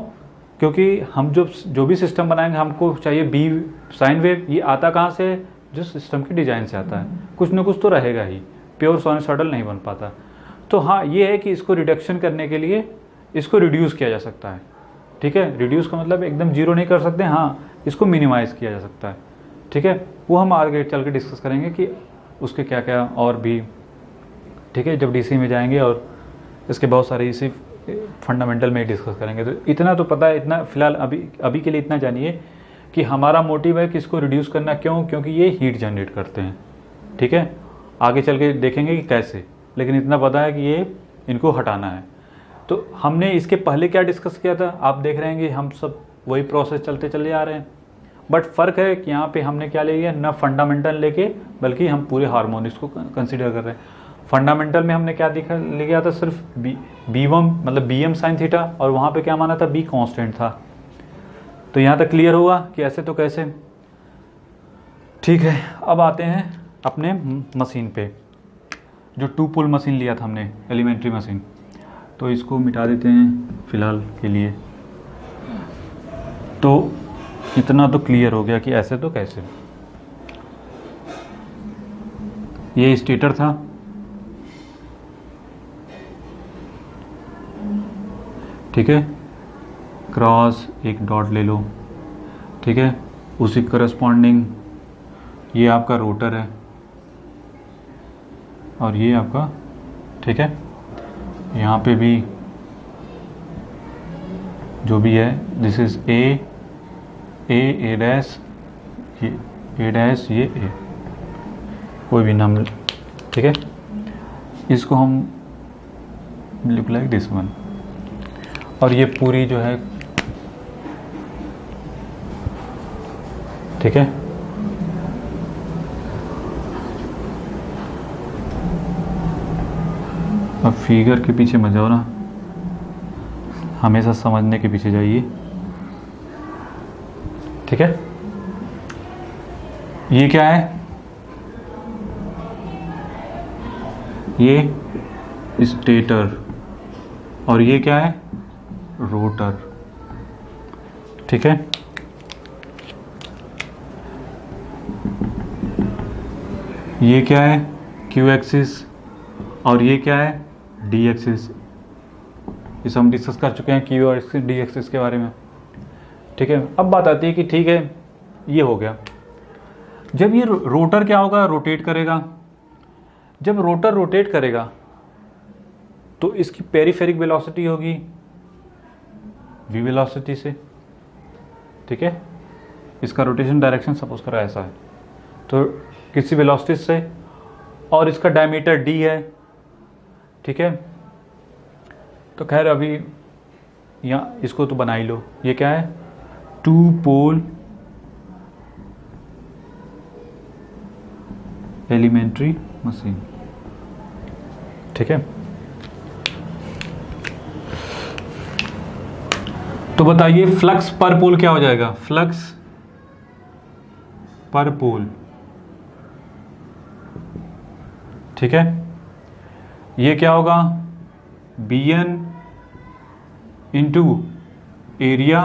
क्योंकि हम जो भी सिस्टम बनाएंगे, हमको चाहिए बी साइन वेव। ये आता कहाँ से? जो सिस्टम की डिज़ाइन से आता है। कुछ ना कुछ तो रहेगा ही, प्योर साइनसॉइडल नहीं बन पाता। तो हाँ, ये है कि इसको रिडक्शन करने के लिए इसको रिड्यूस किया जा सकता है, ठीक है। रिड्यूस का मतलब एकदम जीरो नहीं कर सकते, हाँ, इसको मिनिमाइज़ किया जा सकता है, ठीक है। वो हम आगे चल के डिस्कस करेंगे कि उसके क्या क्या और भी, ठीक है, जब डीसी में जाएंगे, और इसके बहुत सारे इसी फंडामेंटल में ही डिस्कस करेंगे। तो इतना तो पता है, इतना फ़िलहाल अभी के लिए इतना जानिए कि हमारा मोटिव है कि इसको रिड्यूस करना। क्यों? क्योंकि ये हीट जनरेट करते हैं, ठीक है। आगे चल के देखेंगे कि कैसे, लेकिन इतना पता है कि ये इनको हटाना है। तो हमने इसके पहले क्या डिस्कस किया था? आप देख रहे हैं कि हम सब वही प्रोसेस चलते चले आ रहे हैं, बट फ़र्क है कि यहाँ पे हमने क्या ले लिया, ना फंडामेंटल लेके, बल्कि हम पूरे हार्मोनिक्स को कंसिडर कर रहे हैं। फंडामेंटल में हमने क्या ले गया था? सिर्फ B1 मतलब BM साइन थीटा, और वहाँ पे क्या माना था? B कांस्टेंट था। तो यहाँ तक क्लियर हुआ कि ऐसे तो कैसे, ठीक है। अब आते हैं अपने मशीन पे, जो 2 पोल मशीन लिया था हमने, एलिमेंट्री मशीन। तो इसको मिटा देते हैं फ़िलहाल के लिए। तो इतना तो क्लियर हो गया कि ऐसे तो कैसे। ये स्टेटर था, ठीक है, क्रॉस एक डॉट ले लो, ठीक है। उसी करस्पॉन्डिंग ये आपका रोटर है, और ये आपका, ठीक है, यहाँ पे भी जो भी है, दिस इज़ ए डैश, ये ए डैश, ये ए, कोई भी नाम, ठीक है। इसको हम लिख लाइक दिस वन, और ये पूरी जो है, ठीक है। अब फिगर के पीछे मत जाओ ना, हमेशा समझने के पीछे जाइए, ठीक है। ये क्या है? ये स्टेटर, और ये क्या है? रोटर, ठीक है। ये क्या है? क्यू एक्सिस, और ये क्या है? D axis. इस हम डिस्कस कर चुके हैं क्यू और डी एक्सिस के बारे में, ठीक है। अब बात आती है कि ठीक है, ये हो गया। जब ये रोटर क्या होगा? रोटेट करेगा। जब रोटर रोटेट करेगा तो इसकी पेरिफेरिक वेलोसिटी होगी v वेलोसिटी से, ठीक है। इसका रोटेशन डायरेक्शन सपोज करा ऐसा है, तो किसी वेलोसिटी से, और इसका डायमीटर d है, ठीक है। तो खैर अभी यहाँ इसको तो बना ही लो। ये क्या है? 2 पोल एलिमेंट्री मशीन, ठीक है। तो बताइए फ्लक्स पर पोल क्या हो जाएगा? फ्लक्स पर पोल ठीक है, ये क्या होगा, बी एन इंटू एरिया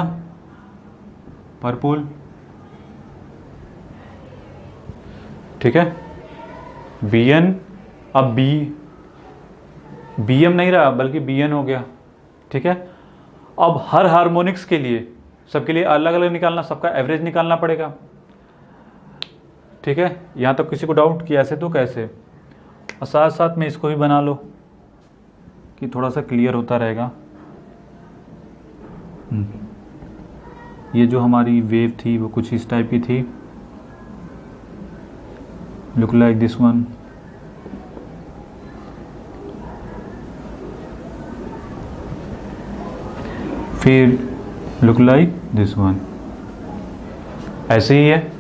पर पोल। ठीक है, बी एन, अब बी एम नहीं रहा बल्कि बी एन हो गया। ठीक है, अब हर हार्मोनिक्स के लिए सबके लिए अलग अलग निकालना, सबका एवरेज निकालना पड़ेगा। ठीक है, यहाँ तक किसी को डाउट कि ऐसे तो कैसे, और साथ साथ में इसको भी बना लो कि थोड़ा सा क्लियर होता रहेगा। ये जो हमारी वेव थी वो कुछ इस टाइप की थी, लुक लाइक दिस वन। फिर लुक लाइक दिस वन, ऐसे ही है।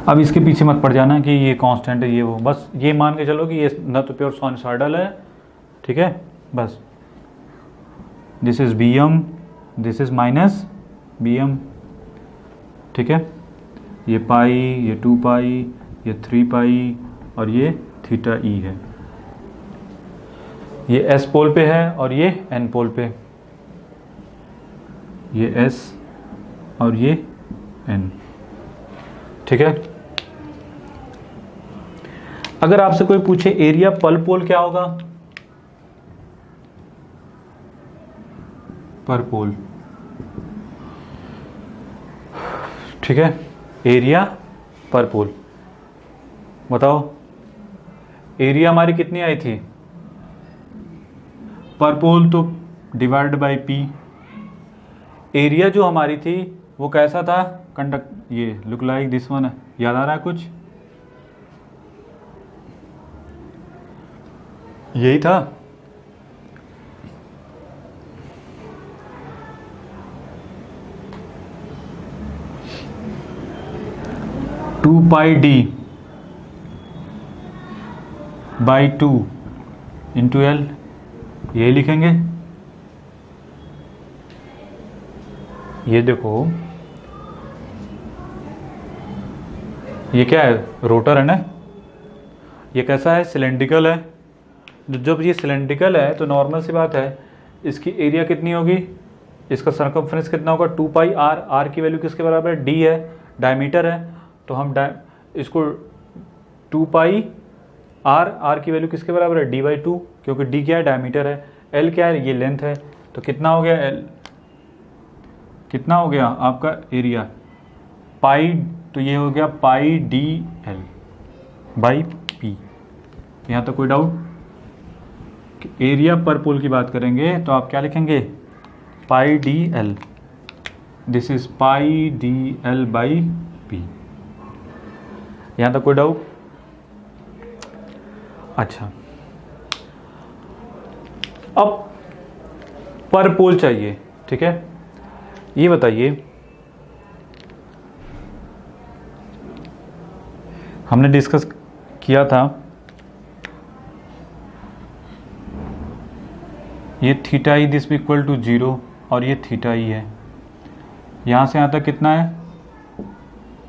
अब इसके पीछे मत पड़ जाना कि ये कांस्टेंट है ये वो, बस ये मान के चलो कि ये न तो प्योर साइनसॉइडल है। ठीक है, बस this is B M, this is minus B M. ठीक है, ये पाई, ये 2 पाई, ये 3 पाई और ये थीटा ई है। ये एस पोल पे है और ये एन पोल पे, ये एस और ये एन। ठीक है, अगर आपसे कोई पूछे एरिया पर पोल क्या होगा, पर पोल, ठीक है, एरिया पर पोल, बताओ एरिया हमारी कितनी आई थी पर पोल, तो डिवाइड बाई पी। एरिया जो हमारी थी वो कैसा था, कंडक्ट, ये लुक लाइक दिस वन, याद आ रहा है कुछ, यही था। Two pi D by 2 into L, यही लिखेंगे। ये देखो ये क्या है, रोटर है ना, ये कैसा है, सिलेंड्रिकल है। जब ये सिलेंड्रिकल है तो नॉर्मल सी बात है, इसकी एरिया कितनी होगी, इसका सर्कमफ्रेंस कितना होगा, 2 पाई आर। आर की वैल्यू किसके बराबर है, डी है, डायमीटर है, तो हम इसको 2 पाई आर, आर की वैल्यू किसके बराबर है, डी बाई 2, क्योंकि डी क्या है, डायमीटर है, एल क्या है, ये लेंथ है, तो कितना हो गया एल, कितना हो गया आपका एरिया, पाई, तो ये हो गया पाई डी एल बाई पी। यहाँ तक कोई डाउट, एरिया पर पोल की बात करेंगे तो आप क्या लिखेंगे, pi D L, this is pi D L by P. यहाँ तक कोई डाउट, अच्छा। अब पर पोल चाहिए, ठीक है, ये बताइए हमने डिस्कस किया था ये theta E this equal to 0 और ये थीटा ई है, यहाँ से यहाँ तक कितना है,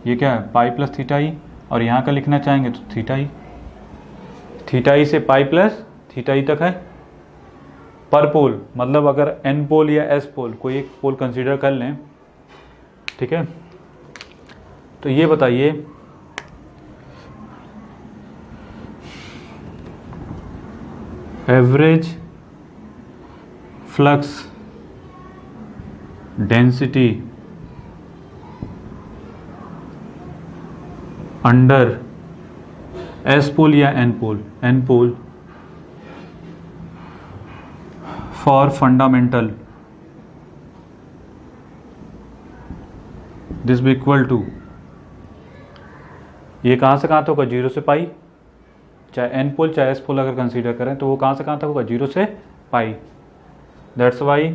ये क्या है, पाई प्लस थीटा ई, और यहाँ का लिखना चाहेंगे तो थीटा ई, थीटा ई से पाई प्लस थीटा ई तक है। पर पोल मतलब अगर एन पोल या एस पोल कोई एक पोल कंसीडर कर लें, ठीक है, तो ये बताइए average flux density under S pole या N pole, N pole for fundamental this B equal to, ये कहाँ से कहाँ तक होगा, 0 से पाई, चाहे एन पोल चाहे एस पोल अगर कंसीडर करें तो वो कहाँ से कहाँ तक होगा, 0 से पाई, दैट्स वाई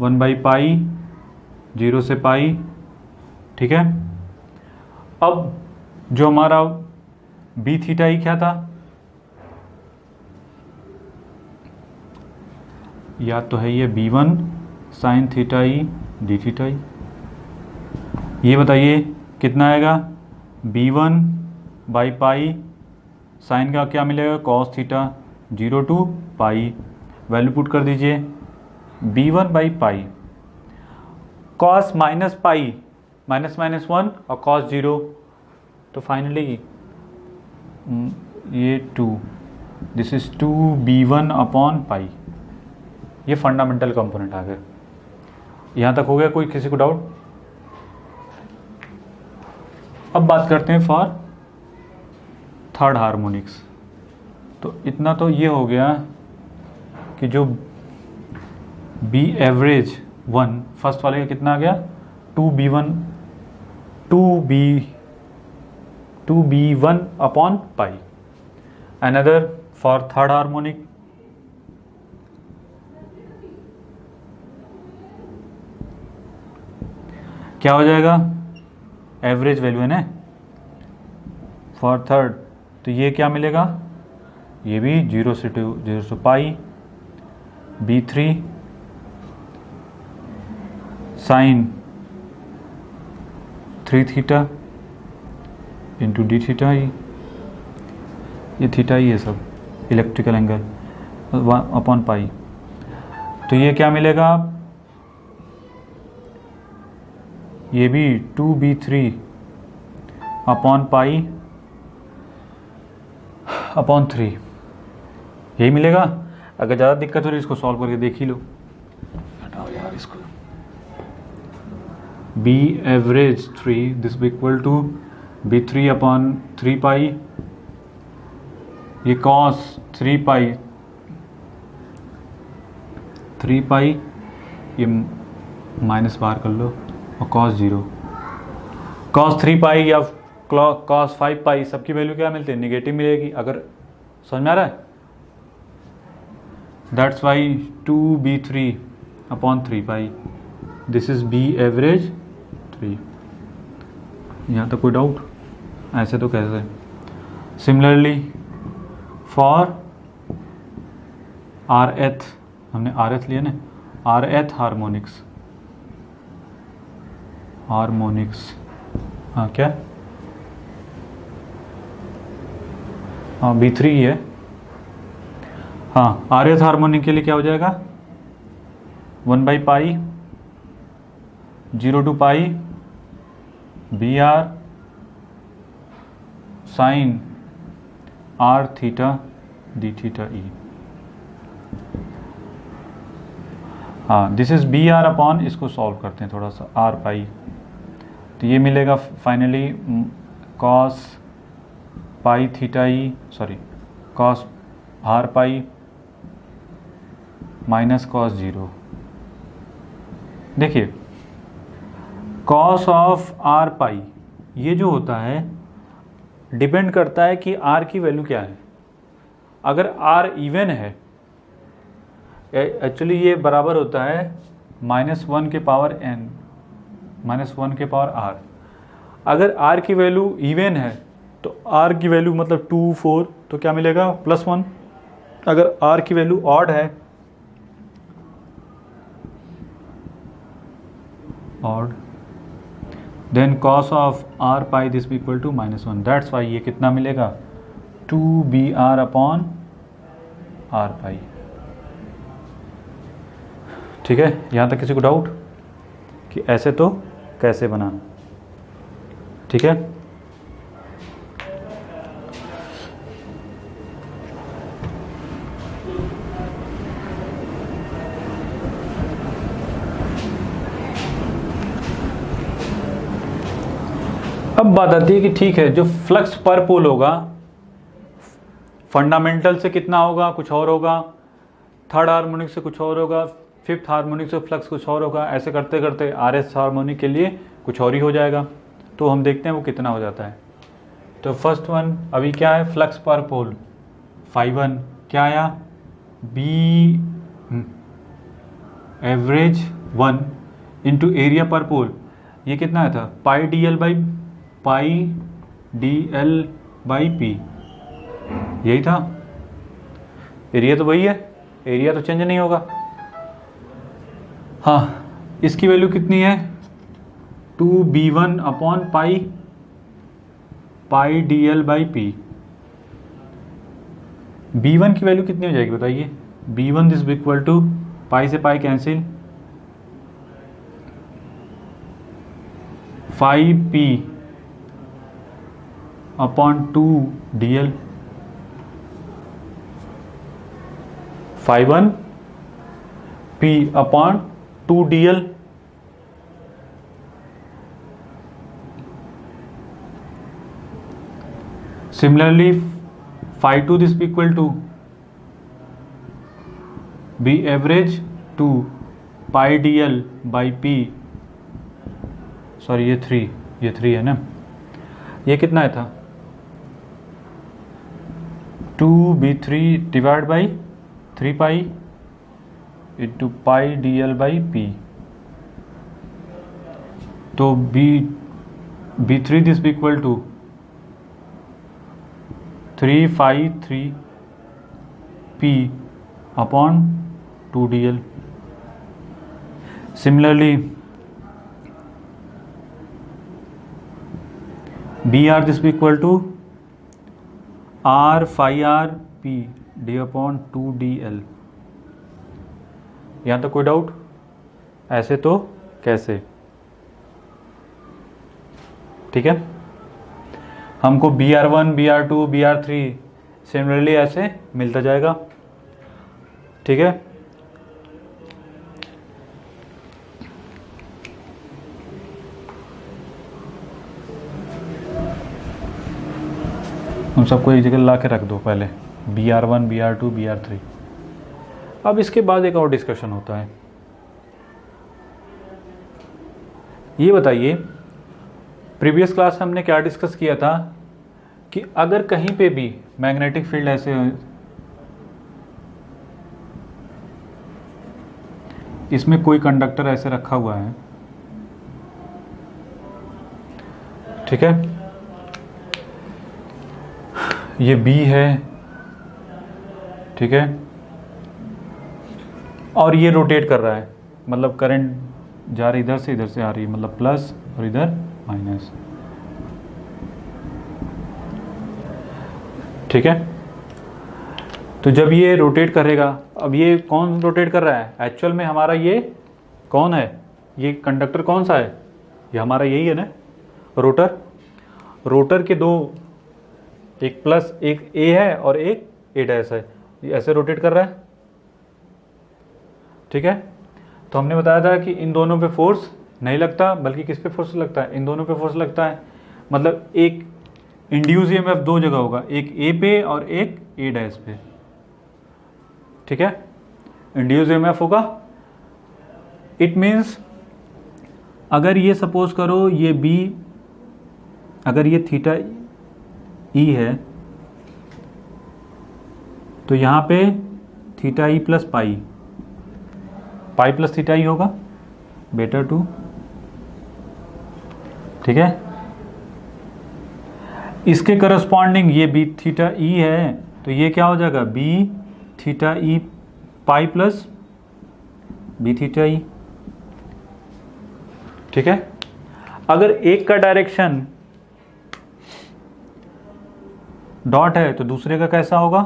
1 बाई पाई 0 से पाई। ठीक है, अब जो हमारा बी थीटा ई क्या था, या तो है ये B1 sine theta E D theta E, ये बताइए कितना आएगा, B1 बाई पाई, साइन का क्या मिलेगा cos theta 0 to pi, value put कर दीजिए B1 by pi, cos minus pi minus minus 1 और कॉस 0, तो फाइनली ये 2, this is 2B1 upon pi. ये फंडामेंटल कंपोनेंट आ गए। यहाँ तक हो गया, कोई किसी को डाउट? अब बात करते हैं फॉर थर्ड हार्मोनिक्स। तो इतना तो ये हो गया कि जो बी एवरेज 1 फर्स्ट वाले का कितना आ गया 2B1 upon pi. Another for third harmonic, क्या हो जाएगा, एवरेज वैल्यू है ना फॉर थर्ड, तो ये क्या मिलेगा, ये भी 0 से pi, B3 sine 3 theta into D theta ही, ये थीटा ही है सब, इलेक्ट्रिकल एंगल अपॉन पाई। तो ये क्या मिलेगा, ये भी 2B3 अपॉन पाई अपॉन 3, यही मिलेगा। अगर ज़्यादा दिक्कत हो रही है इसको सॉल्व करके देख ही लो। हटाओ यार इसको। B average 3 this equal to B3 upon 3 pi, ये कॉस 3 पाई, ये माइनस बाहर कर लो, और कॉस 0, कॉस 3 पाई या कॉस 5 पाई, सबकी वैल्यू क्या मिलती है, निगेटिव मिलेगी। अगर समझ में आ रहा है, that's Y 2B3 upon 3 pi, this is B average 3। यहाँ तक कोई डाउट? ऐसे तो कैसे? सिमिलरली फॉर RF, हमने RF लिया ना, RF हार्मोनिक्स, हाँ क्या, हाँ B3 ही है। हाँ RF हार्मोनिक के लिए क्या हो जाएगा, 1 by pi 0 to pi BR sine R theta D theta E. हाँ दिस इज BR अपॉन, इसको सॉल्व करते हैं थोड़ा सा, R पाई, तो ये मिलेगा finally cos pi theta E, sorry cos R pi minus cos 0। देखिए कॉस ऑफ R पाई ये जो होता है डिपेंड करता है कि R की वैल्यू क्या है। अगर R इवन है, एक्चुअली ये बराबर होता है -1 के पावर n, -1 के पावर R। अगर R की वैल्यू इवन है तो R की वैल्यू मतलब 2 4, तो क्या मिलेगा +1। अगर R की वैल्यू ऑड है, odd, then cos of R pi this equal to -1, that's why ये कितना मिलेगा 2BR अपॉन R पाई। ठीक है, यहाँ तक किसी को डाउट कि ऐसे तो कैसे बनाना? ठीक है, अब बात आती है कि ठीक है, जो फ्लक्स पर पोल होगा फंडामेंटल से कितना होगा, कुछ और होगा, थर्ड हार्मोनिक से कुछ और होगा, फिफ्थ हार्मोनिक से फ्लक्स कुछ और होगा, ऐसे करते करते RS हार्मोनिक के लिए कुछ और ही हो जाएगा। तो हम देखते हैं वो कितना हो जाता है। तो फर्स्ट वन अभी क्या है, फ्लक्स पर पोल φ1 क्या आया, B एवरेज 1 इंटू एरिया पर पोल, ये कितना आया था पाई DL बाई P, यही था। एरिया तो वही है, एरिया तो चेंज नहीं होगा। हाँ इसकी वैल्यू कितनी है 2B1 upon pi pi D L by P. B1 की वैल्यू कितनी हो जाएगी बताइए? B1 दिस इक्वल टू पाई से pi cancel, 5p upon 2 dl, 1p upon 2 dl। Similarly, phi 2 this be equal to b average to pi dl by p, sorry ये 3 है ना, ये कितना है था 2b3 divide by 3 pi into pi D L by P. तो b3 this भी equal to 353 p upon 2 dl। Similarly br this भी equal to r phi r p d अपॉन 2 dl। यहाँ तक कोई डाउट? ऐसे तो कैसे? ठीक है, हमको BR1 BR2 BR3 सिमिलरली ऐसे मिलता जाएगा। ठीक है, उन सबको एक जगह ला के रख दो पहले, BR1 BR2 BR3। अब इसके बाद एक और डिस्कशन होता है। ये बताइए, प्रीवियस क्लास में हमने क्या डिस्कस किया था कि अगर कहीं पे भी मैग्नेटिक फील्ड ऐसे, इसमें कोई कंडक्टर ऐसे रखा हुआ है, ठीक है, ये B है, ठीक है, और ये रोटेट कर रहा है, मतलब करंट जा रही इधर से आ रही है, मतलब प्लस और इधर माइनस। ठीक है, तो जब ये रोटेट करेगा, अब ये कौन रोटेट कर रहा है एक्चुअल में? हमारा ये कौन है? ये कंडक्टर कौन सा है? ये हमारा यही है ना, रोटर। रोटर के दो, एक प्लस एक ए है और एक ए डैश है, ये ऐसे रोटेट कर रहा है। ठीक है, तो हमने बताया था कि इन दोनों पे फोर्स नहीं लगता, बल्कि किस पे फोर्स लगता है? इन दोनों पे फोर्स लगता है। मतलब एक इंड्यूस ईएमएफ दो जगह होगा, एक ए पे और एक ए डैश पे। ठीक है, इंड्यूस ईएमएफ होगा, इट मीन्स अगर ये सपोज करो ये बी, अगर ये थीटा ई है तो यहाँ पे theta E plus pi plus theta E होगा, बेटर टू। ठीक है, इसके करस्पॉन्डिंग ये बी थीटा ई है, तो ये क्या हो जाएगा? बी थीटा ई pi plus B theta E. ठीक है, अगर एक का डायरेक्शन डॉट है तो दूसरे का कैसा होगा?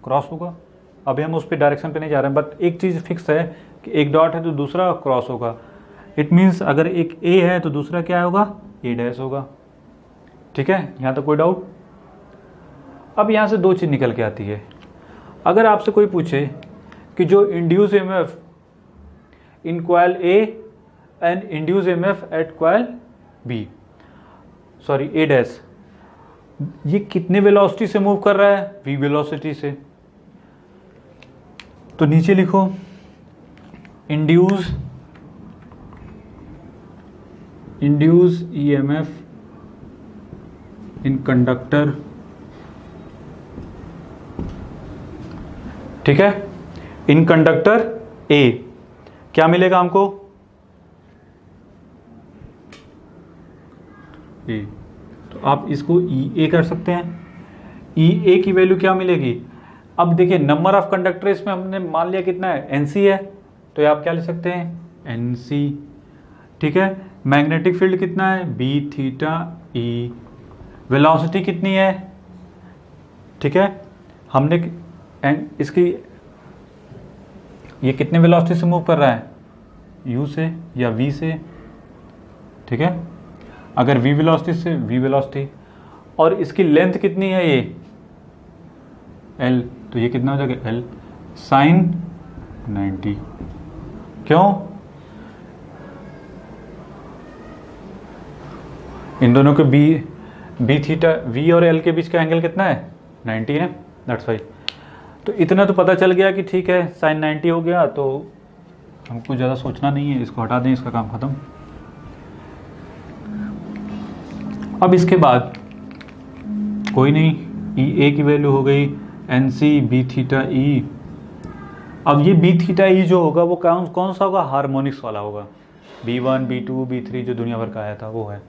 क्रॉस होगा। अभी हम उस पर डायरेक्शन पे नहीं जा रहे हैं, बट एक चीज़ फिक्स है कि एक डॉट है तो दूसरा क्रॉस होगा। इट मीन्स अगर एक ए है तो दूसरा क्या होगा? ए डैश होगा। ठीक है, यहाँ तक कोई डाउट? अब यहाँ से दो चीज़ निकल के आती है। अगर आपसे कोई पूछे कि जो induce EMF in coil A and induce EMF at coil B, sorry A dash, ये कितने वेलोसिटी से मूव कर रहा है? v वेलोसिटी से। तो नीचे लिखो इंड्यूस ईएमएफ इन कंडक्टर। ठीक है, इन कंडक्टर ए क्या मिलेगा हमको? ए। तो आप इसको ई ए कर सकते हैं। ई ए की वैल्यू क्या मिलेगी? अब देखिए नंबर ऑफ कंडक्टर इसमें हमने मान लिया कितना है? एनसी है, तो आप क्या लिख सकते हैं? एनसी। ठीक है, मैग्नेटिक फील्ड कितना है? बी थीटा ई वेलोसिटी कितनी है, ठीक है, हमने इसकी ये कितने वेलोसिटी से मूव कर रहा है, u से या v से, ठीक है, अगर v वेलोसिटी से v वेलोसिटी, और इसकी लेंथ कितनी है ये l, तो ये कितना हो जाएगा l साइन 90। क्यों, इन दोनों के बी थीटा v और l के बीच का एंगल कितना है 90 है, दैट्स वाई। तो इतना तो पता चल गया कि ठीक है साइन 90 हो गया, तो हमको ज़्यादा सोचना नहीं है, इसको हटा दें, इसका काम ख़त्म। अब इसके बाद कोई नहीं, ई ए की वैल्यू हो गई एन सी बी थीटा ई। अब ये बी थीटा ई जो होगा वो कौन सा होगा, हार्मोनिक्स वाला होगा, B1 B2 B3 जो दुनिया भर का आया था वो है,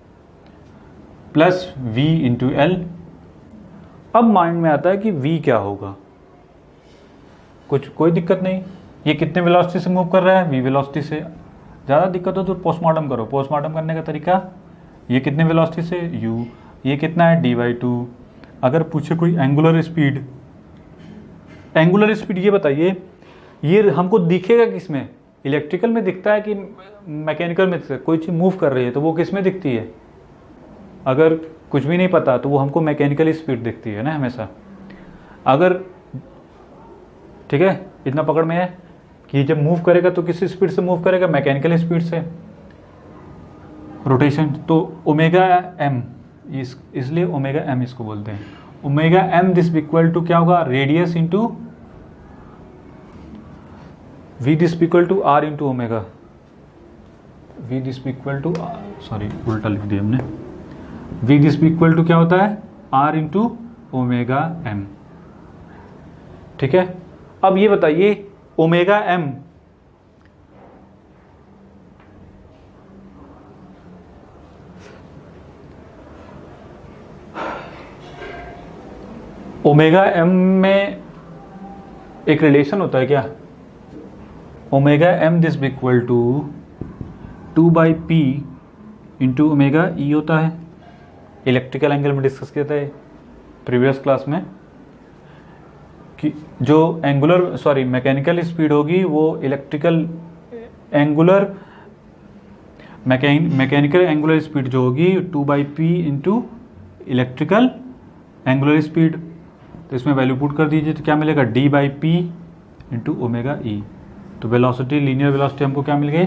प्लस V इंटू एल। अब माइंड में आता है कि V क्या होगा, कोई दिक्कत नहीं, ये कितने वेलोसिटी से मूव कर रहा है, V वेलोसिटी से। ज़्यादा दिक्कत हो तो पोस्टमार्टम करो, पोस्टमार्टम करने का तरीका, ये कितने वेलोसिटी से U, ये कितना है d/2। अगर पूछे कोई एंगुलर स्पीड ये बताइए, ये हमको दिखेगा किस में, इलेक्ट्रिकल में दिखता है कि मैकेनिकल में, कोई चीज़ मूव कर रही है तो वो किस में दिखती है, अगर कुछ भी नहीं पता तो वो हमको मैकेनिकल स्पीड दिखती है ना हमेशा। अगर ठीक है, इतना पकड़ में है कि जब मूव करेगा तो किस स्पीड से मूव करेगा, मैकेनिकल स्पीड से, रोटेशन। तो ओमेगा एम, इसलिए ओमेगा एम इसको बोलते हैं, omega M this equal to क्या होगा, radius into V this equal to R into omega, V this equal to, sorry उल्टा लिख दिया हमने, वी दिस इक्वल टू क्या होता है, आर इंटू ओमेगा एम, ठीक है। अब ये बताइए ओमेगा एम ओमेगा एम में एक रिलेशन होता है क्या, omega M this equal to 2/p into omega E होता है, इलेक्ट्रिकल एंगल में डिस्कस किया था प्रीवियस क्लास में, कि जो मैकेनिकल स्पीड होगी वो मैकेनिकल एंगुलर स्पीड जो होगी 2/p into electrical angular speed. तो इसमें वैल्यू पुट कर दीजिए तो क्या मिलेगा, d/p इंटू ओमेगा ई। तो वेलोसिटी, लीनियर वेलोसिटी हमको क्या मिल गई,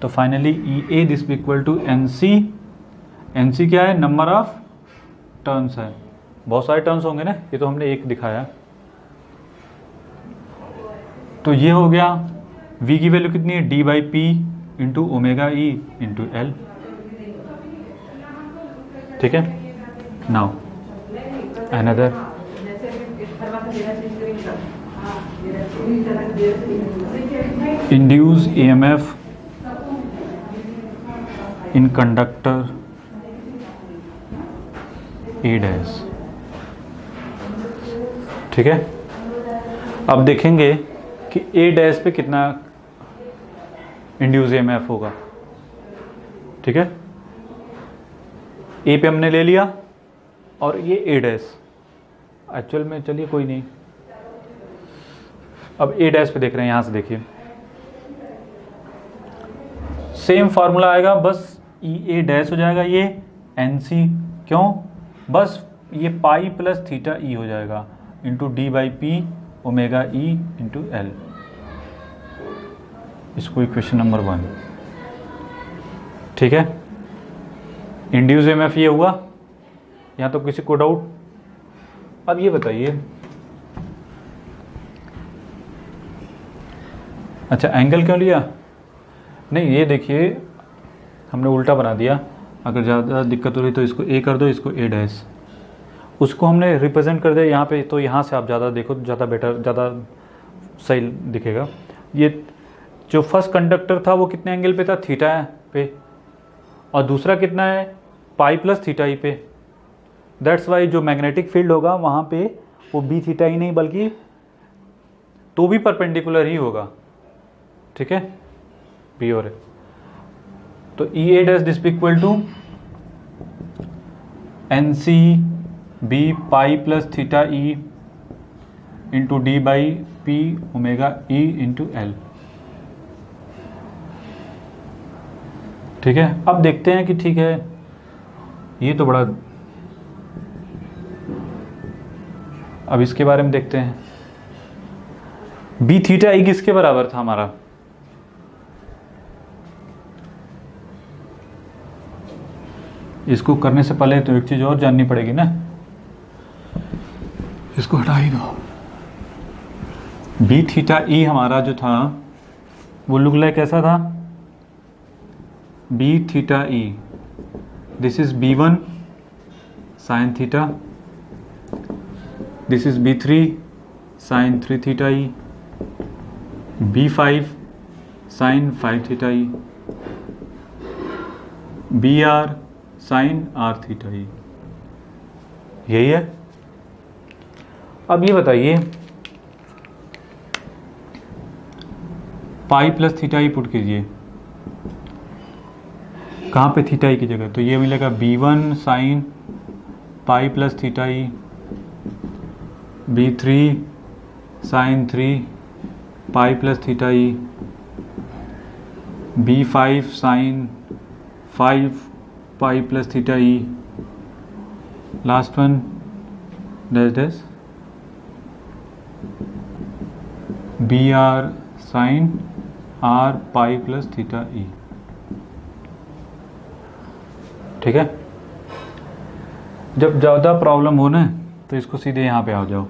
तो finally E A this equal to N C क्या है, नंबर ऑफ टर्न्स है, बहुत सारे टर्न्स होंगे ना, ये तो हमने एक दिखाया। तो ये हो गया, v की वैल्यू कितनी है, d/p into omega E into L, ठीक है। Now another, induce EMF in conductor A dash, ठीक है। अब देखेंगे कि A डैश पे कितना इंड्यूस EMF होगा, ठीक है। A पे हमने ले लिया और ये A डैश, एक्चुअल में चलिए कोई नहीं, अब A डैश पे देख रहे हैं, यहाँ से देखिए सेम फार्मूला आएगा, बस E A डैश हो जाएगा ये NC, क्यों, बस ये पाई प्लस थीटा ई हो जाएगा into d/p omega E into L. इसको इक्वेशन नंबर 1, ठीक है। इंड्यूस EMF ये हुआ, यहाँ तो किसी को डाउट। अब ये बताइए, अच्छा एंगल क्यों लिया, नहीं ये देखिए हमने उल्टा बना दिया, अगर ज़्यादा दिक्कत हो रही तो इसको A कर दो, इसको A डैश, उसको हमने रिप्रेजेंट कर दिया यहाँ पे, तो यहाँ से आप ज़्यादा देखो तो ज़्यादा बेटर, ज़्यादा सही दिखेगा। ये जो फर्स्ट कंडक्टर था वो कितने एंगल पे था, थीटा पे, और दूसरा कितना है, पाई प्लस थीटा ई पे। दैट्स वाई जो मैग्नेटिक फील्ड होगा वहाँ पे वो बी थीटा ही नहीं बल्कि तो भी परपेंडिकुलर ही होगा, ठीक है, बी और ए। तो E A dash this equal to N C B pi plus theta E into D by P omega E into L. ठीक है, अब देखते हैं कि ठीक है, ये तो बड़ा, अब इसके बारे में देखते हैं। बी थीटा ई किसके बराबर था हमारा? इसको करने से पहले तो एक चीज और जाननी पड़ेगी ना, इसको हटा ही दो। बी थीटा ई हमारा जो था वो लुक लाइक कैसा था? B theta E, this is B1 sine theta, this is B3 sine 3 theta E, B5 sine 5 theta E, BR sine R theta E. यही है। अब ये बताइए, pi plus theta E put कीजिए, कहाँ पे थीटा ई की जगह? तो ये मिलेगा B1 sine pi plus theta E, B3 sine 3 pi plus theta E, B5 sine 5 pi plus theta E, last one dash BR sine R pi plus theta E. ठीक है, जब ज़्यादा प्रॉब्लम हो ना तो इसको सीधे यहाँ पे आ जाओ,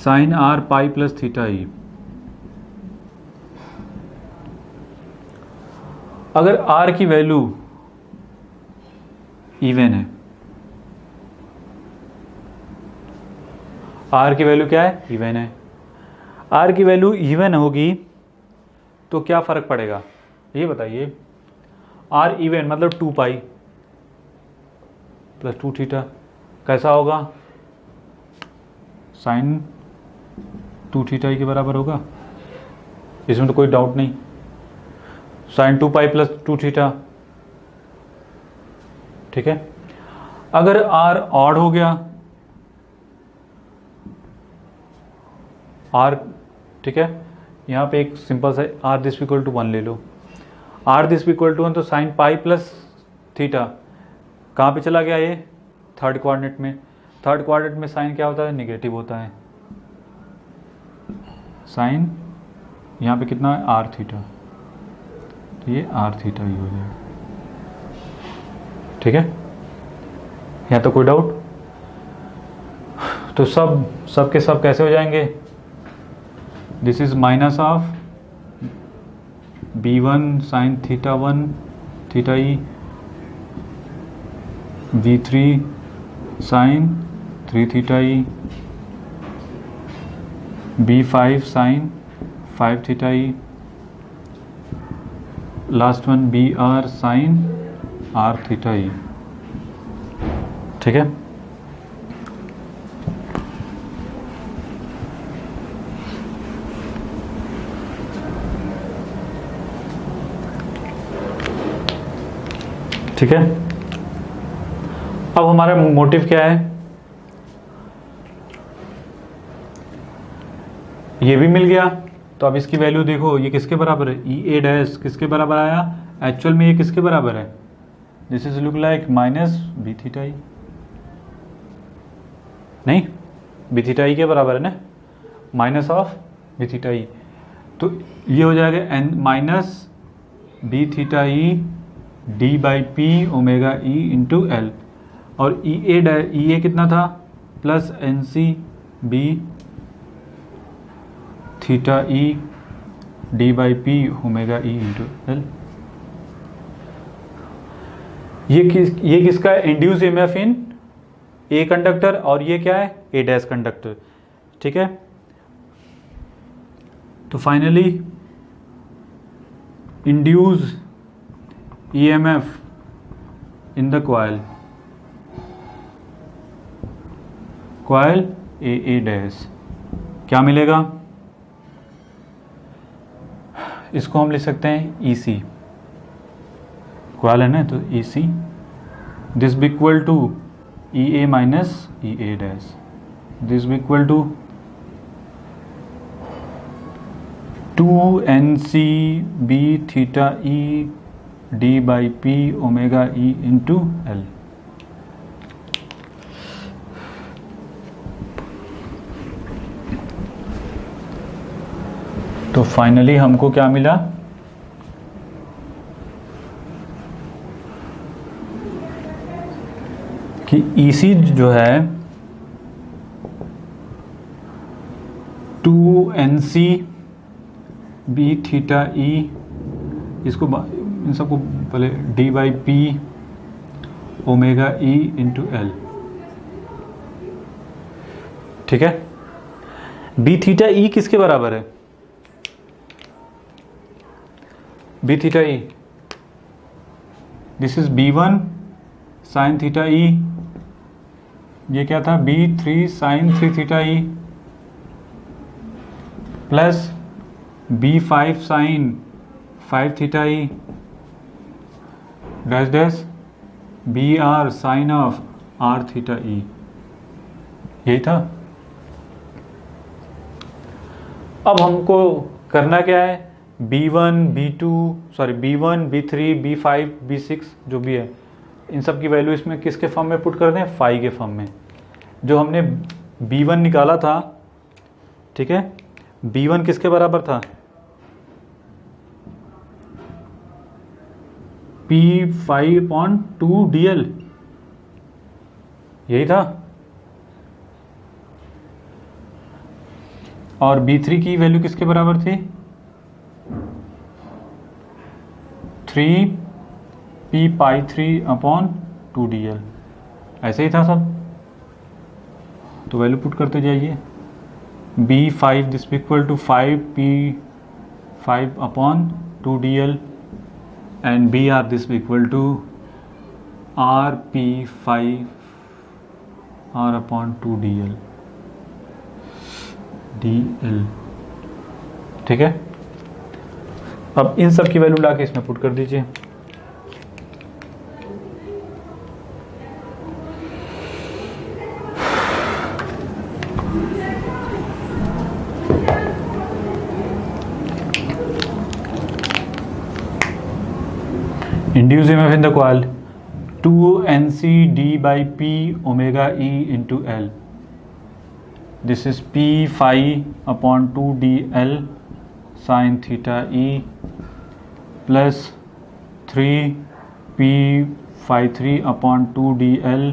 sine R pi plus theta E. अगर R की वैल्यू इवन है, R की वैल्यू क्या है? इवन है। R की वैल्यू इवन होगी तो क्या फ़र्क पड़ेगा ये बताइए? R इवन मतलब 2 पाई प्लस 2 थीटा कैसा होगा? साइन 2 थीटा ई के बराबर होगा, इसमें तो कोई डाउट नहीं। Sine 2 pi plus 2 theta. ठीक है, अगर R ऑड हो गया, R, ठीक है, यहाँ पे एक सिंपल सा R दिस इक्वल टू 1 ले लो, R दिस इक्वल टू 1, तो साइन पाई प्लस थीटा कहाँ पे चला गया? ये थर्ड क्वाड्रेंट में। थर्ड क्वाड्रेंट में साइन क्या होता है? नेगेटिव होता है। साइन यहाँ पे कितना है? R थीटा, तो ये R थीटा ही हो जाएगा। ठीक है, यहाँ तो कोई डाउट? तो सब के सब कैसे हो जाएंगे? This is minus of B1 sine theta 1 theta E, B3 sine 3 theta E, B5 sine 5 theta E, last one BR sine R theta E. ठीक है, ठीक है। अब हमारा मोटिव क्या है? ये भी मिल गया, तो अब इसकी वैल्यू देखो, ये किसके बराबर है? ई ए डैश किसके बराबर आया? एक्चुअल में ये किसके बराबर है? This is look like minus B theta E, नहीं बी थीटा ई के बराबर है ना, minus of B theta E. तो ये हो जाएगा N minus B theta E D by P omega E into L, और ई ए कितना था? Plus N C B theta E D by P omega E into L. ये किसका है? Induce EMF in a conductor, और ये क्या है? ए डैश कंडक्टर। ठीक है, तो finally induce EMF in the coil A dash क्या मिलेगा? इसको हम लिख सकते हैं EC, कॉइल है ना, तो EC this B equal to E A minus E A dash, this भी equal to 2 NC B theta E D by P omega E into L। तो फाइनली हमको क्या मिला कि EC जो है 2 NC B थीटा E, इसको इन सबको पहले D by P omega E into L, ठीक है। B थीटा E किसके बराबर है? B theta E, this is B1 sine theta E, ये क्या था B3 sine 3 theta E plus B5 sine 5 theta E dash dash BR sine of R theta E, यही था। अब हमको करना क्या है, B1 B3 B5 B6 जो भी है, इन सब की वैल्यू इसमें किसके फॉर्म में पुट कर दें, फाई के फॉर्म में। जो हमने B1 निकाला था, ठीक है, B1 किसके बराबर था, P5/2 DL, यही था। और B3 की वैल्यू किसके बराबर थी, 3P/3/2 DL, ऐसे ही था सब। तो वैल्यू पुट करते जाइए, B5 this equal to 5P5/2 DL and BR this equal to RP5R/2 DL, ठीक है। अब इन सब की वैल्यू लाके इसमें पुट कर दीजिए। Induce EMF in the coil 2 NC D by P omega E into L. This is P5/2 DL sin theta E plus 3P/3/2 DL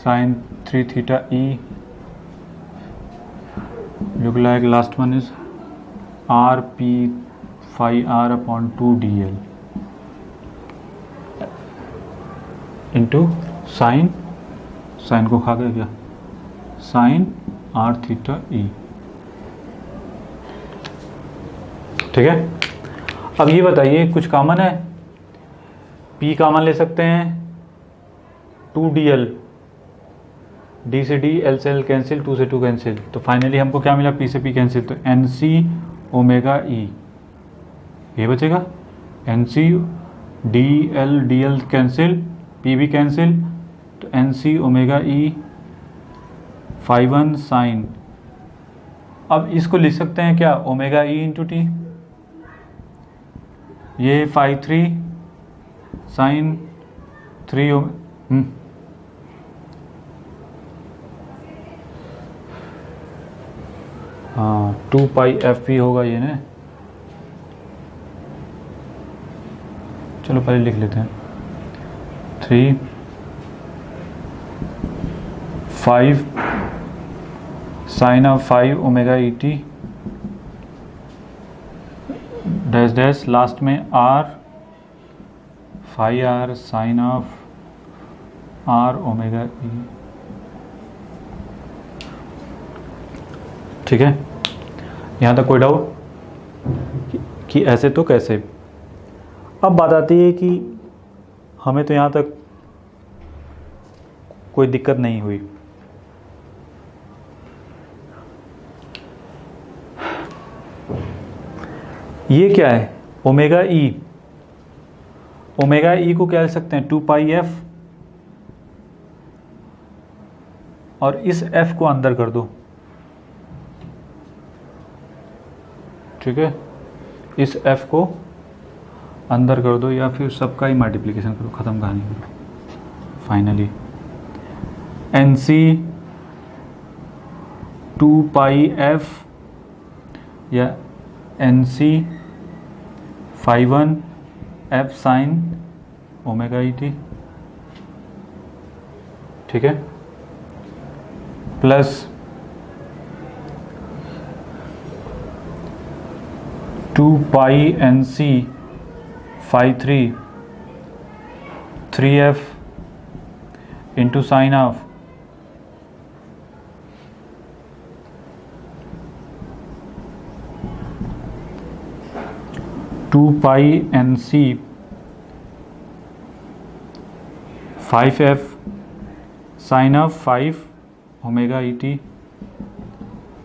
sin 3 theta E. Look like last one is RP5R/2 DL into sine को खा गया क्या, sign R theta E, ठीक है। अब ये बताइए कुछ कॉमन है, P कॉमन ले सकते हैं, 2DL, D से D, L से L कैंसिल, 2 से 2 कैंसिल, तो फाइनली हमको क्या मिला, P से P कैंसिल, तो NC ओमेगा E ये बचेगा, NC DL कैंसिल, P भी कैंसिल, तो NC ओमेगा E 5/1 साइन। अब इसको लिख सकते हैं क्या, ओमेगा E इंटू T, ये 5/3 साइन 3 हाँ 2πFP होगा ये ना, चलो पहले लिख लेते हैं, 5 sine of 5 omega ET dash dash last में R 5R sine of R omega E, ठीक है। यहाँ तक कोई डाउट कि ऐसे तो कैसे। अब बात आती है कि हमें तो यहाँ तक कोई दिक्कत नहीं हुई, ये क्या है, ओमेगा E, ओमेगा E को क्या लिख सकते हैं, 2πF और इस f को अंदर कर दो, ठीक है, इस f को अंदर कर दो या फिर सबका ही मल्टीप्लिकेशन करो, ख़त्म कहानी करो। Finally N C 2 pi f या N C 5 f sine omega E T, ठीक है, plus 2 pi N C 3f into sine of 2 pi N C 5f sine of 5 omega E T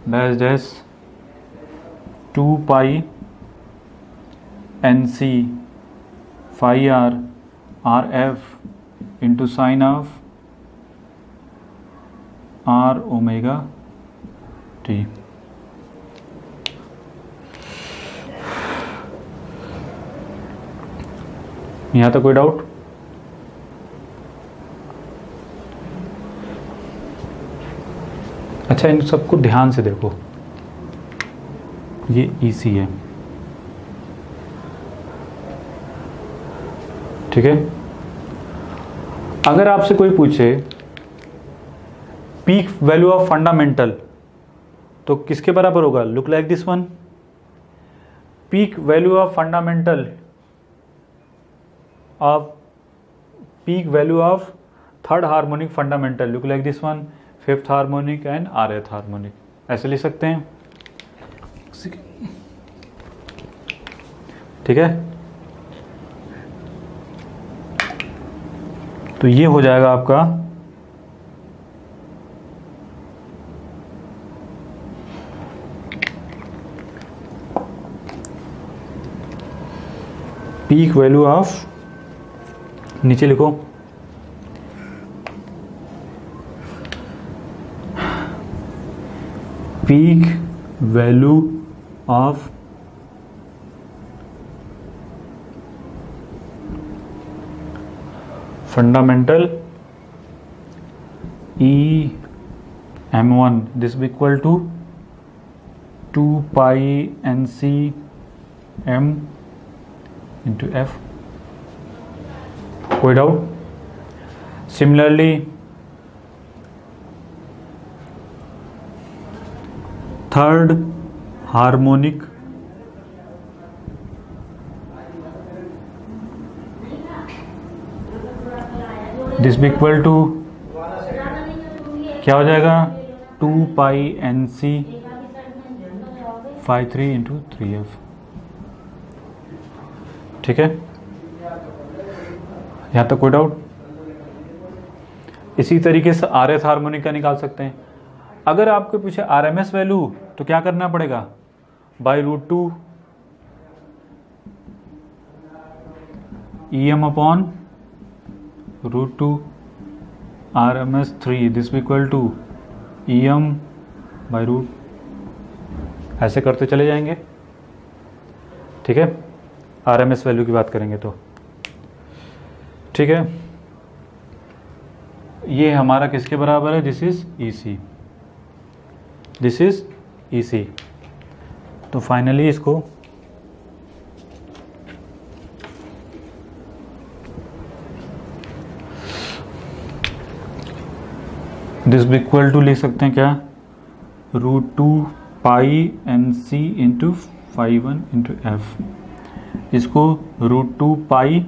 dash dash 2 pi N C 5r R F into sine of R omega T. यहाँ तक कोई doubt? अच्छा, इन सबको ध्यान से देखो, ये EC है, ठीक है। अगर आपसे कोई पूछे पीक वैल्यू ऑफ फंडामेंटल तो किसके बराबर होगा? Look like this one, peak value of fundamental off peak value of third harmonic fundamental look like this one, fifth harmonic and RF harmonic, ऐसे लिख सकते हैं, ठीक है। तो ये हो जाएगा आपका पीक वैल्यू ऑफ, नीचे लिखो peak value of fundamental EM1 this is equal to 2 pi NC M into F। कोई doubt? Similarly third harmonic this B equal to क्या हो जाएगा? 2 पाई NC 5 इंटू 3F, ठीक है। यहाँ तक कोई डाउट? इसी तरीके से RF हार्मोनिक का निकाल सकते हैं। अगर आपके पीछे RMS वैल्यू तो क्या करना पड़ेगा? By √2 EM upon √2 RMS 3 this equal to EM by root, ऐसे करते चले जाएंगे, ठीक है। RMS वैल्यू की बात करेंगे तो, ठीक है। ये हमारा किसके बराबर है? This is EC, this is EC। तो फाइनली इसको दिस भी इक्वल टू लिख सकते हैं क्या? √2 pi NC into 5 into F, इसको √2 pi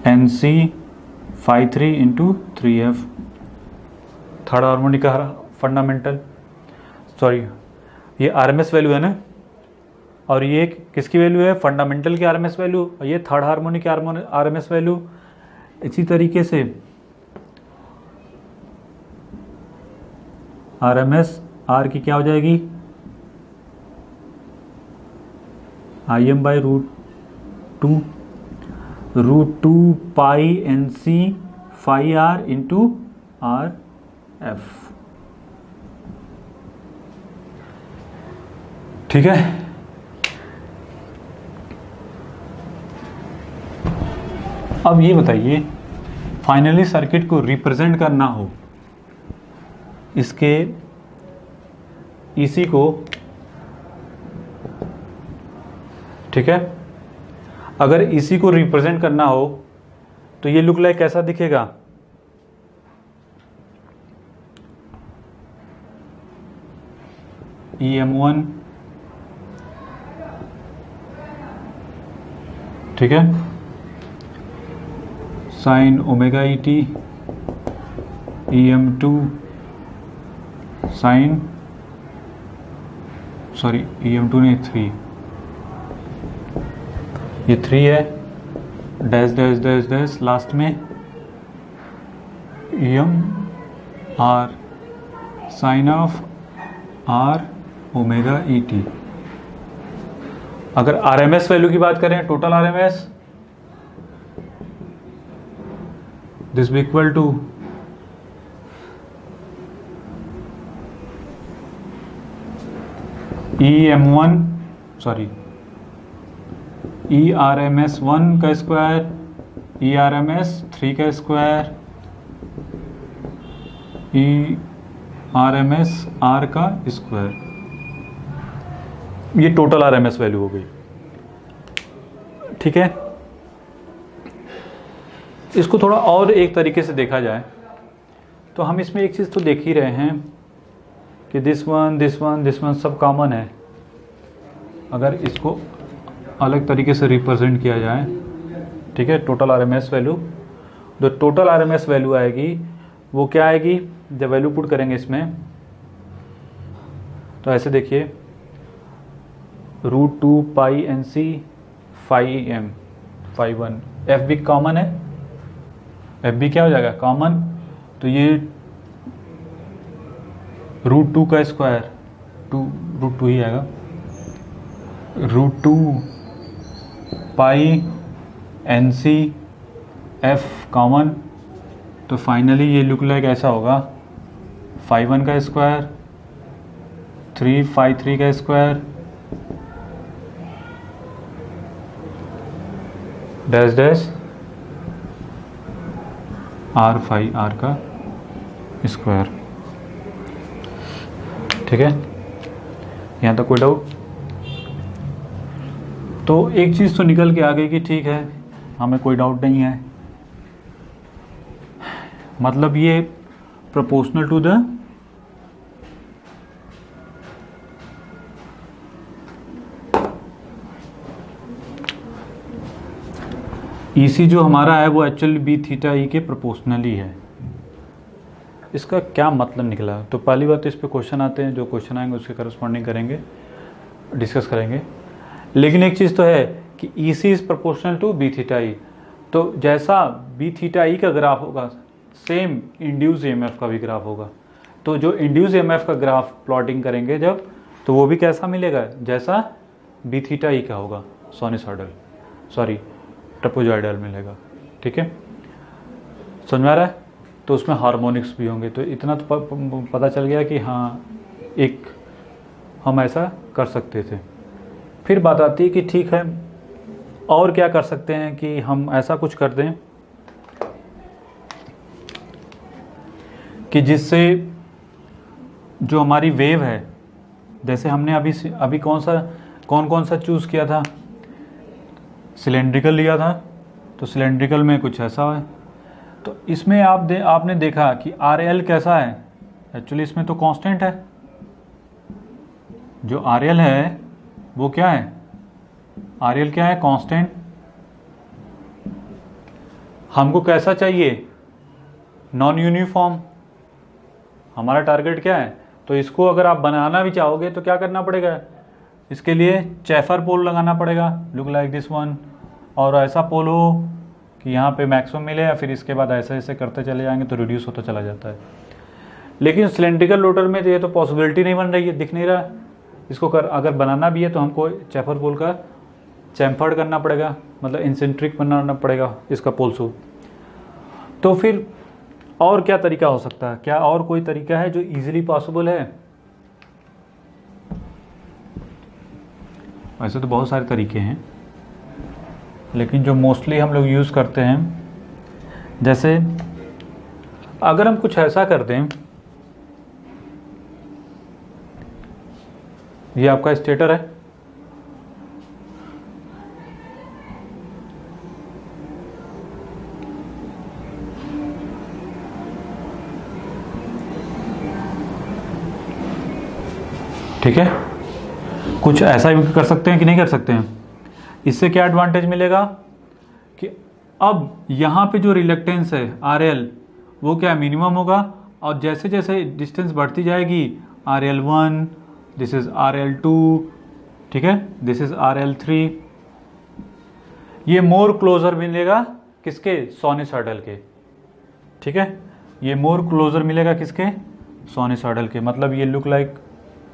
NC 5 into 3F, third harmonic का फंडामेंटल, सॉरी ये RMS वैल्यू है ना, और ये किसकी वैल्यू है? फंडामेंटल की RMS वैल्यू, और ये थर्ड हार्मोनिक की RMS वैल्यू। इसी तरीके से RMS R की क्या हो जाएगी? IM by √2 √2πNC phi r into R F. ठीक है, अब ये बताइए फाइनली सर्किट को रिप्रेजेंट करना हो, इसके इसी को, ठीक है, अगर इसी को रिप्रेजेंट करना हो तो ये लुक लाइक कैसा दिखेगा? EM1, ठीक है, sine omega ET, EM2 sine, sorry EM2 नहीं 3, ये 3 है, dash dash dash dash last में EM R sine of R omega ET। अगर RMS वैल्यू की बात करें, total RMS, this B equal to EM1 sorry ERMS 1 का स्क्वायर, ERMS 3 का स्क्वायर, ERMS R का स्क्वायर, ये टोटल RMS वैल्यू हो गई। ठीक है, इसको थोड़ा और एक तरीके से देखा जाए तो हम इसमें एक चीज़ तो देख ही रहे हैं कि दिस वन सब कॉमन है। अगर इसको अलग तरीके से रिप्रेजेंट किया जाए, ठीक है, टोटल RMS वैल्यू, जो टोटल RMS वैल्यू आएगी वो क्या आएगी? जब वैल्यू पुट करेंगे इसमें तो ऐसे देखिए, √2πNC phi m, एफ भी कॉमन है, एफ भी क्या हो जाएगा? कॉमन। तो ये √2 का स्क्वायर, √2 ही आएगा, √2πNC f कॉमन। तो फाइनली ये लुक लाइक ऐसा होगा, phi1 का स्क्वायर, 3 phi3 का square, dash dash R phi R का स्क्वायर। ठीक है, यहाँ तक कोई डाउट? तो एक चीज़ तो निकल के आ गई कि ठीक है, हमें कोई डाउट नहीं है, मतलब ये प्रोपोर्शनल टू द EC जो हमारा है वो एक्चुअली B थीटा E के प्रोपोर्शनली है। इसका क्या मतलब निकला? तो पहली बात तो इस पे क्वेश्चन आते हैं, जो क्वेश्चन आएंगे उसके करस्पॉन्डिंग करेंगे, डिस्कस करेंगे। लेकिन एक चीज़ तो है कि EC is proportional to B theta E। तो जैसा B थीटा E का ग्राफ होगा, सेम इंड्यूस EMF का भी ग्राफ होगा। तो जो इंड्यूस EMF का ग्राफ प्लॉटिंग करेंगे जब, तो वो भी कैसा मिलेगा? जैसा B थीटा E का होगा, साइनसॉइडल, सॉरी ट्रेपेजॉइडल मिलेगा। ठीक है, समझ में आ रहा है? तो उसमें हार्मोनिक्स भी होंगे। तो इतना तो पता चल गया कि हाँ, एक हम ऐसा कर सकते थे। फिर बात आती है कि ठीक है, और क्या कर सकते हैं कि हम ऐसा कुछ कर दें कि जिससे जो हमारी वेव है, जैसे हमने अभी कौन कौन सा चूज़ किया था? सिलेंड्रिकल लिया था। तो सिलेंड्रिकल में कुछ ऐसा है। तो इसमें आपने देखा कि RL कैसा है? एक्चुअली इसमें तो कांस्टेंट है। जो RL है वो क्या है? RL क्या है? कांस्टेंट। हमको कैसा चाहिए? Non uniform. हमारा टारगेट क्या है? तो इसको अगर आप बनाना भी चाहोगे तो क्या करना पड़ेगा? इसके लिए चेफर पोल लगाना पड़ेगा, लुक लाइक दिस वन, और ऐसा पोल हो कि यहाँ पे मैक्सिमम मिले, या फिर इसके बाद ऐसे ऐसे करते चले जाएंगे तो रिड्यूस होता चला जाता है। लेकिन सिलेंड्रिकल रोटर में तो ये तो पॉसिबिलिटी नहीं बन रही है, दिख नहीं रहा। इसको अगर बनाना भी है तो हमको चेफर पोल का चैम्फर्ड करना पड़ेगा, मतलब इंसेंट्रिक बनाना पड़ेगा इसका पोल शू। तो फिर और क्या तरीका हो सकता है? क्या और कोई तरीका है जो इजीली पॉसिबल है? वैसे तो बहुत सारे तरीके हैं, लेकिन जो मोस्टली हम लोग यूज़ करते हैं, जैसे अगर हम कुछ ऐसा कर दें, ये आपका स्टेटर है, ठीक है। कुछ ऐसा भी कर सकते हैं कि नहीं कर सकते हैं? इससे क्या एडवांटेज मिलेगा कि अब यहाँ पे जो रिलक्टेंस है RL वो क्या मिनिमम होगा, और जैसे जैसे डिस्टेंस बढ़ती जाएगी RL1, दिस इज RL2, ठीक है, दिस इज RL3, ये मोर क्लोजर मिलेगा किसके? साइनसॉइडल के, ठीक है। ये मोर क्लोजर मिलेगा किसके? साइनसॉइडल के। मतलब ये लुक लाइक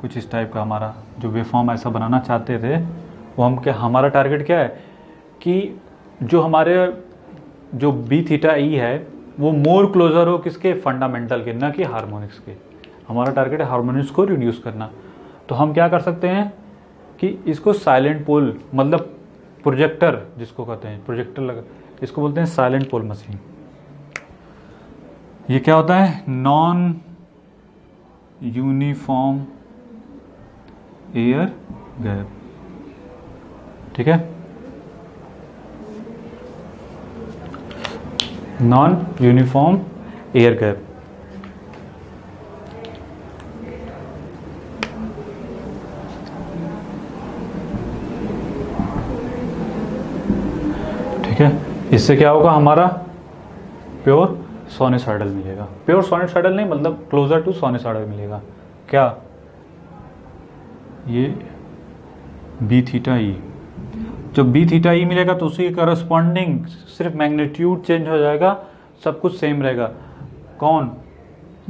कुछ इस टाइप का हमारा जो वेवफॉर्म ऐसा बनाना चाहते थे, वो हम क्या, हमारा टारगेट क्या है कि जो हमारे जो बी थीटा ई है वो मोर क्लोजर हो किसके? फंडामेंटल के, ना कि हार्मोनिक्स के। हमारा टारगेट है हार्मोनिक्स को रिड्यूस करना। तो हम क्या कर सकते हैं कि इसको साइलेंट पोल, मतलब प्रोजेक्टर जिसको कहते हैं, प्रोजेक्टर लगा, इसको बोलते हैं साइलेंट पोल मशीन। ये क्या होता है? नॉन यूनिफॉर्म एयर गैप, ठीक है, नॉन यूनिफॉर्म एयर गैप। ठीक है, इससे क्या होगा? हमारा प्योर साइनसॉइडल मिलेगा। प्योर साइनसॉइडल नहीं, मतलब क्लोजर टू साइनसॉइडल मिलेगा। क्या? ये बी थीटा ई, जो बी थीटा ई मिलेगा तो उसी के करस्पॉन्डिंग सिर्फ मैग्नीट्यूड चेंज हो जाएगा, सब कुछ सेम रहेगा। कौन?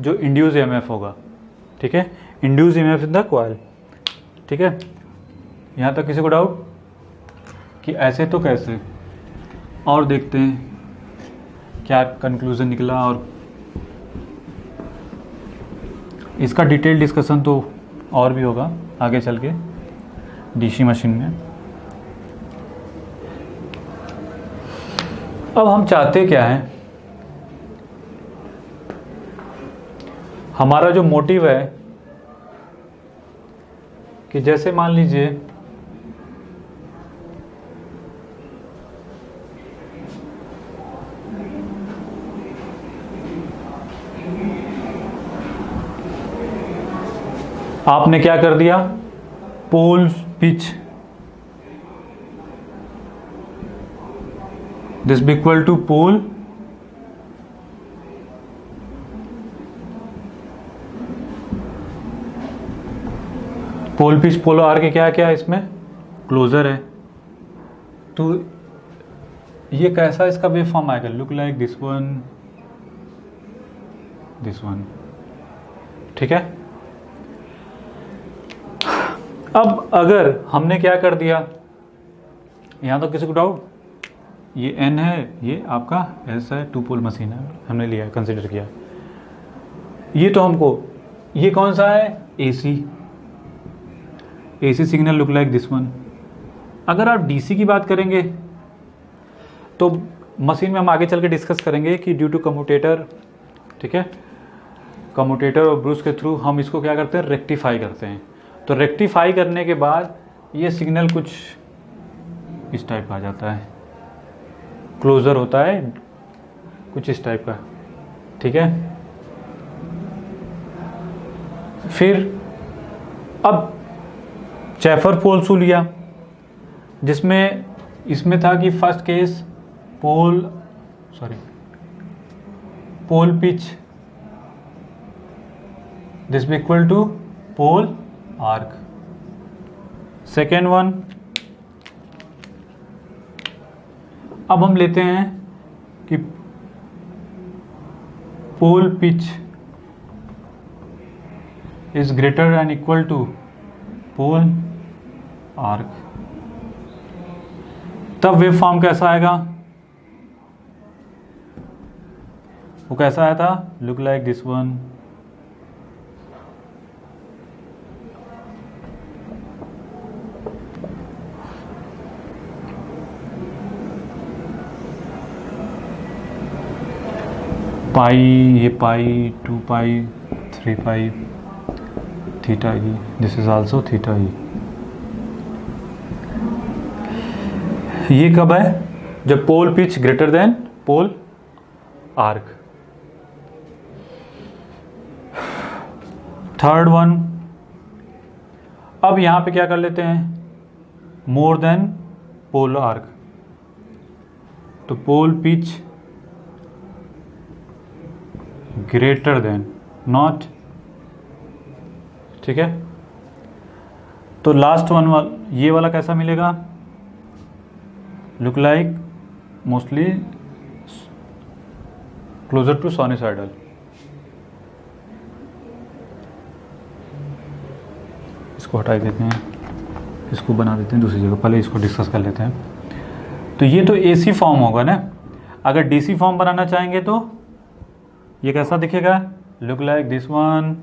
जो इंड्यूस ईएमएफ होगा, ठीक है, induce EMF in the coil, ठीक है। यहाँ तक किसी को डाउट कि ऐसे तो कैसे? और देखते हैं क्या कंक्लूजन निकला, और इसका डिटेल डिस्कशन तो और भी होगा आगे चल के डीसी मशीन में। अब हम चाहते क्या हैं? हमारा जो मोटिव है कि जैसे मान लीजिए आपने क्या कर दिया? Pole pitch this B equal to pole pitch, पोलो आर के क्या क्या है इसमें? क्लोजर है। तो ये कैसा इसका वेव फॉर्म आएगा? लुक लाइक दिस वन, ठीक है। अब अगर हमने क्या कर दिया, यहाँ तो किसी को डाउट? ये N है, ये आपका S है, 2 पोल मशीन है, हमने लिया, कंसिडर किया। ये तो हमको, ये कौन सा है? AC signal look like this one. अगर आप DC की बात करेंगे तो मशीन में हम आगे चल के डिस्कस करेंगे कि ड्यू टू कम्यूटेटर, ठीक है, कम्यूटेटर और ब्रूस के थ्रू हम इसको क्या करते हैं? रेक्टिफाई करते हैं। तो रेक्टिफाई करने के बाद ये सिग्नल कुछ इस टाइप का आ जाता है, क्लोजर होता है कुछ इस टाइप का, ठीक है। फिर अब चैफर पोल शू लिया, जिसमें इसमें था कि first case pole pitch this B equal to pole arc. Second one, अब हम लेते हैं कि pole pitch is greater and equal to pole arc. तब वेव फॉर्म कैसा आएगा, वो कैसा आया था, look like this one. Pi, ये pi, 2 pi, 3 pi, theta E, this is also theta E. ये कब है, जब pole pitch greater than pole arc. Third one, अब यहां पे क्या कर लेते हैं, मोर देन पोल आर्क, तो pole pitch greater than not, ठीक है। तो लास्ट वन ये वाला कैसा मिलेगा, look like mostly closer to sinusoidal. इसको हटा देते हैं, इसको बना देते हैं दूसरी जगह, पहले इसको डिस्कस कर लेते हैं। तो ये तो एसी फॉर्म होगा ना, अगर डीसी फॉर्म बनाना चाहेंगे तो ये कैसा दिखेगा, look like this one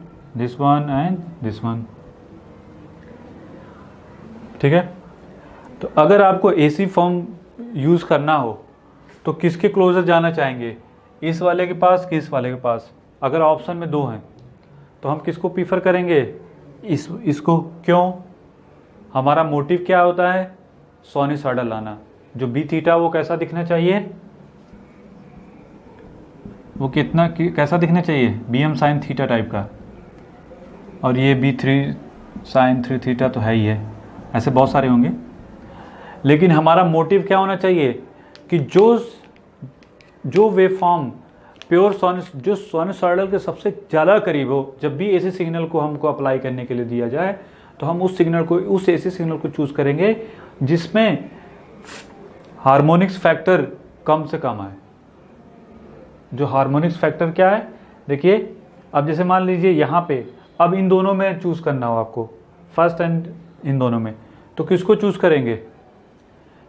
and this one, ठीक है। तो अगर आपको एसी फॉर्म यूज़ करना हो तो किसके क्लोजर जाना चाहेंगे, इस वाले के पास कि इस वाले के पास। अगर ऑप्शन में दो हैं तो हम किसको प्रीफर करेंगे, इसको। क्यों, हमारा मोटिव क्या होता है, साइनसॉइडल लाना। जो बी थीटा वो कैसा दिखना चाहिए, वो कैसा दिखना चाहिए, B M sine theta type का, और ये B3 साइन 3 थीटा तो है ही है, ऐसे बहुत सारे होंगे। लेकिन हमारा मोटिव क्या होना चाहिए कि जो वेव फॉर्म प्योर जो साइनसॉइडल के सबसे ज़्यादा करीब हो, जब भी एसी सिग्नल को हमको अप्लाई करने के लिए दिया जाए तो हम उस एसी सिग्नल को चूज़ करेंगे जिसमें हार्मोनिक्स फैक्टर कम से कम आए। जो हार्मोनिक्स फैक्टर क्या है, देखिए अब जैसे मान लीजिए यहाँ पे, अब इन दोनों में चूज़ करना हो आपको, फर्स्ट एंड इन दोनों में, तो किसको चूज़ करेंगे,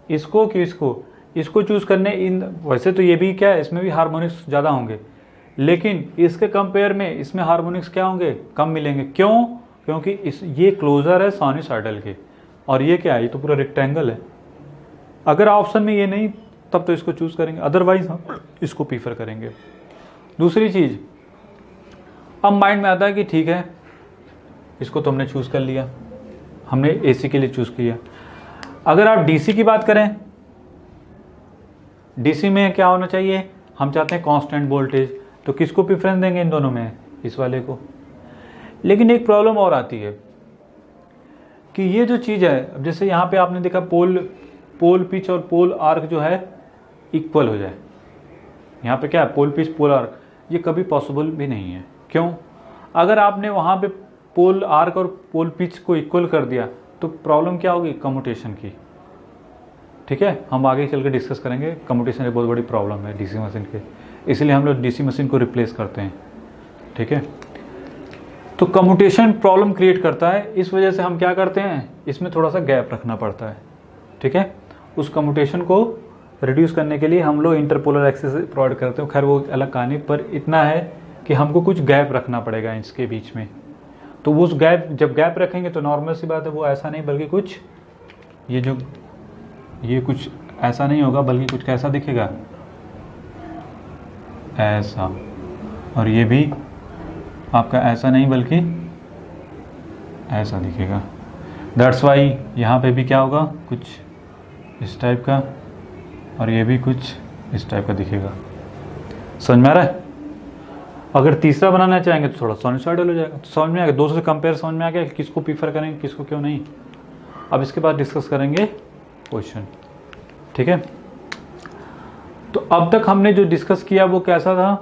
इसको कि इसको चूज़ करने। वैसे तो ये भी क्या है, इसमें भी हार्मोनिक्स ज़्यादा होंगे, लेकिन इसके कंपेयर में इसमें हार्मोनिक्स क्या होंगे, कम मिलेंगे। क्यों, क्योंकि ये क्लोजर है साइनसॉइडल के, और ये क्या है, ये तो पूरा रेक्टेंगल है। अगर ऑप्शन में ये नहीं तब तो इसको चूज़ करेंगे, अदरवाइज हम इसको प्रीफर करेंगे। दूसरी चीज़, अब माइंड में आता है कि ठीक है इसको तो हमने चूज़ कर लिया, हमने एसी के लिए चूज़ किया। अगर आप डीसी की बात करें, डीसी में क्या होना चाहिए, हम चाहते हैं कांस्टेंट वोल्टेज, तो किसको प्रेफरेंस देंगे इन दोनों में, इस वाले को। लेकिन एक प्रॉब्लम और आती है कि ये जो चीज़ है, अब जैसे यहाँ पे आपने देखा पोल पिच और पोल आर्क जो है इक्वल हो जाए, यहाँ पे क्या है, पोल पिच पोल आर्क, ये कभी पॉसिबल भी नहीं है। क्यों, अगर आपने वहाँ पे पोल आर्क और पोल पिच को इक्वल कर दिया तो प्रॉब्लम क्या होगी, कम्यूटेशन की। ठीक है, हम आगे चल के डिस्कस करेंगे, कम्यूटेशन एक बहुत बड़ी प्रॉब्लम है डीसी मशीन के, इसलिए हम लोग डीसी मशीन को रिप्लेस करते हैं। ठीक है, तो कम्यूटेशन प्रॉब्लम क्रिएट करता है, इस वजह से हम क्या करते हैं, इसमें थोड़ा सा गैप रखना पड़ता है। ठीक है, उस कम्यूटेशन को रिड्यूस करने के लिए हम लोग इंटरपोलर एक्सेस प्रोवाइड करते हैं। खैर वो अलग कहानी, पर इतना है कि हमको कुछ गैप रखना पड़ेगा इसके बीच में। तो उस गैप, जब गैप रखेंगे तो नॉर्मल सी बात है, वो ऐसा नहीं बल्कि कुछ ये कुछ ऐसा नहीं होगा, बल्कि कुछ कैसा दिखेगा, ऐसा। और ये भी आपका ऐसा नहीं बल्कि ऐसा दिखेगा। दैट्स वाई यहाँ पे भी क्या होगा, कुछ इस टाइप का, और ये भी कुछ इस टाइप का दिखेगा। समझ में आ रहा है। अगर तीसरा बनाना चाहेंगे तो थोड़ा साइनसॉइडल हो जाएगा। तो समझ में आ गया, दो से कंपेयर समझ में आ गया, किसको प्रीफर करेंगे किसको क्यों नहीं। अब इसके बाद डिस्कस करेंगे क्वेश्चन। ठीक है, तो अब तक हमने जो डिस्कस किया वो कैसा था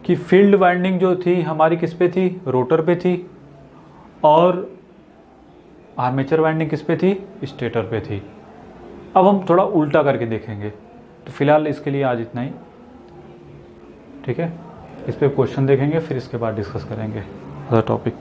कि फील्ड वाइंडिंग जो थी हमारी किस पे थी, रोटर पे थी, और आर्मेचर वाइंडिंग किस पे थी, स्टेटर पे थी। अब हम थोड़ा उल्टा करके देखेंगे, तो फिलहाल इसके लिए आज इतना ही। ठीक है, इस पे क्वेश्चन देखेंगे, फिर इसके बाद डिस्कस करेंगे अदर टॉपिक।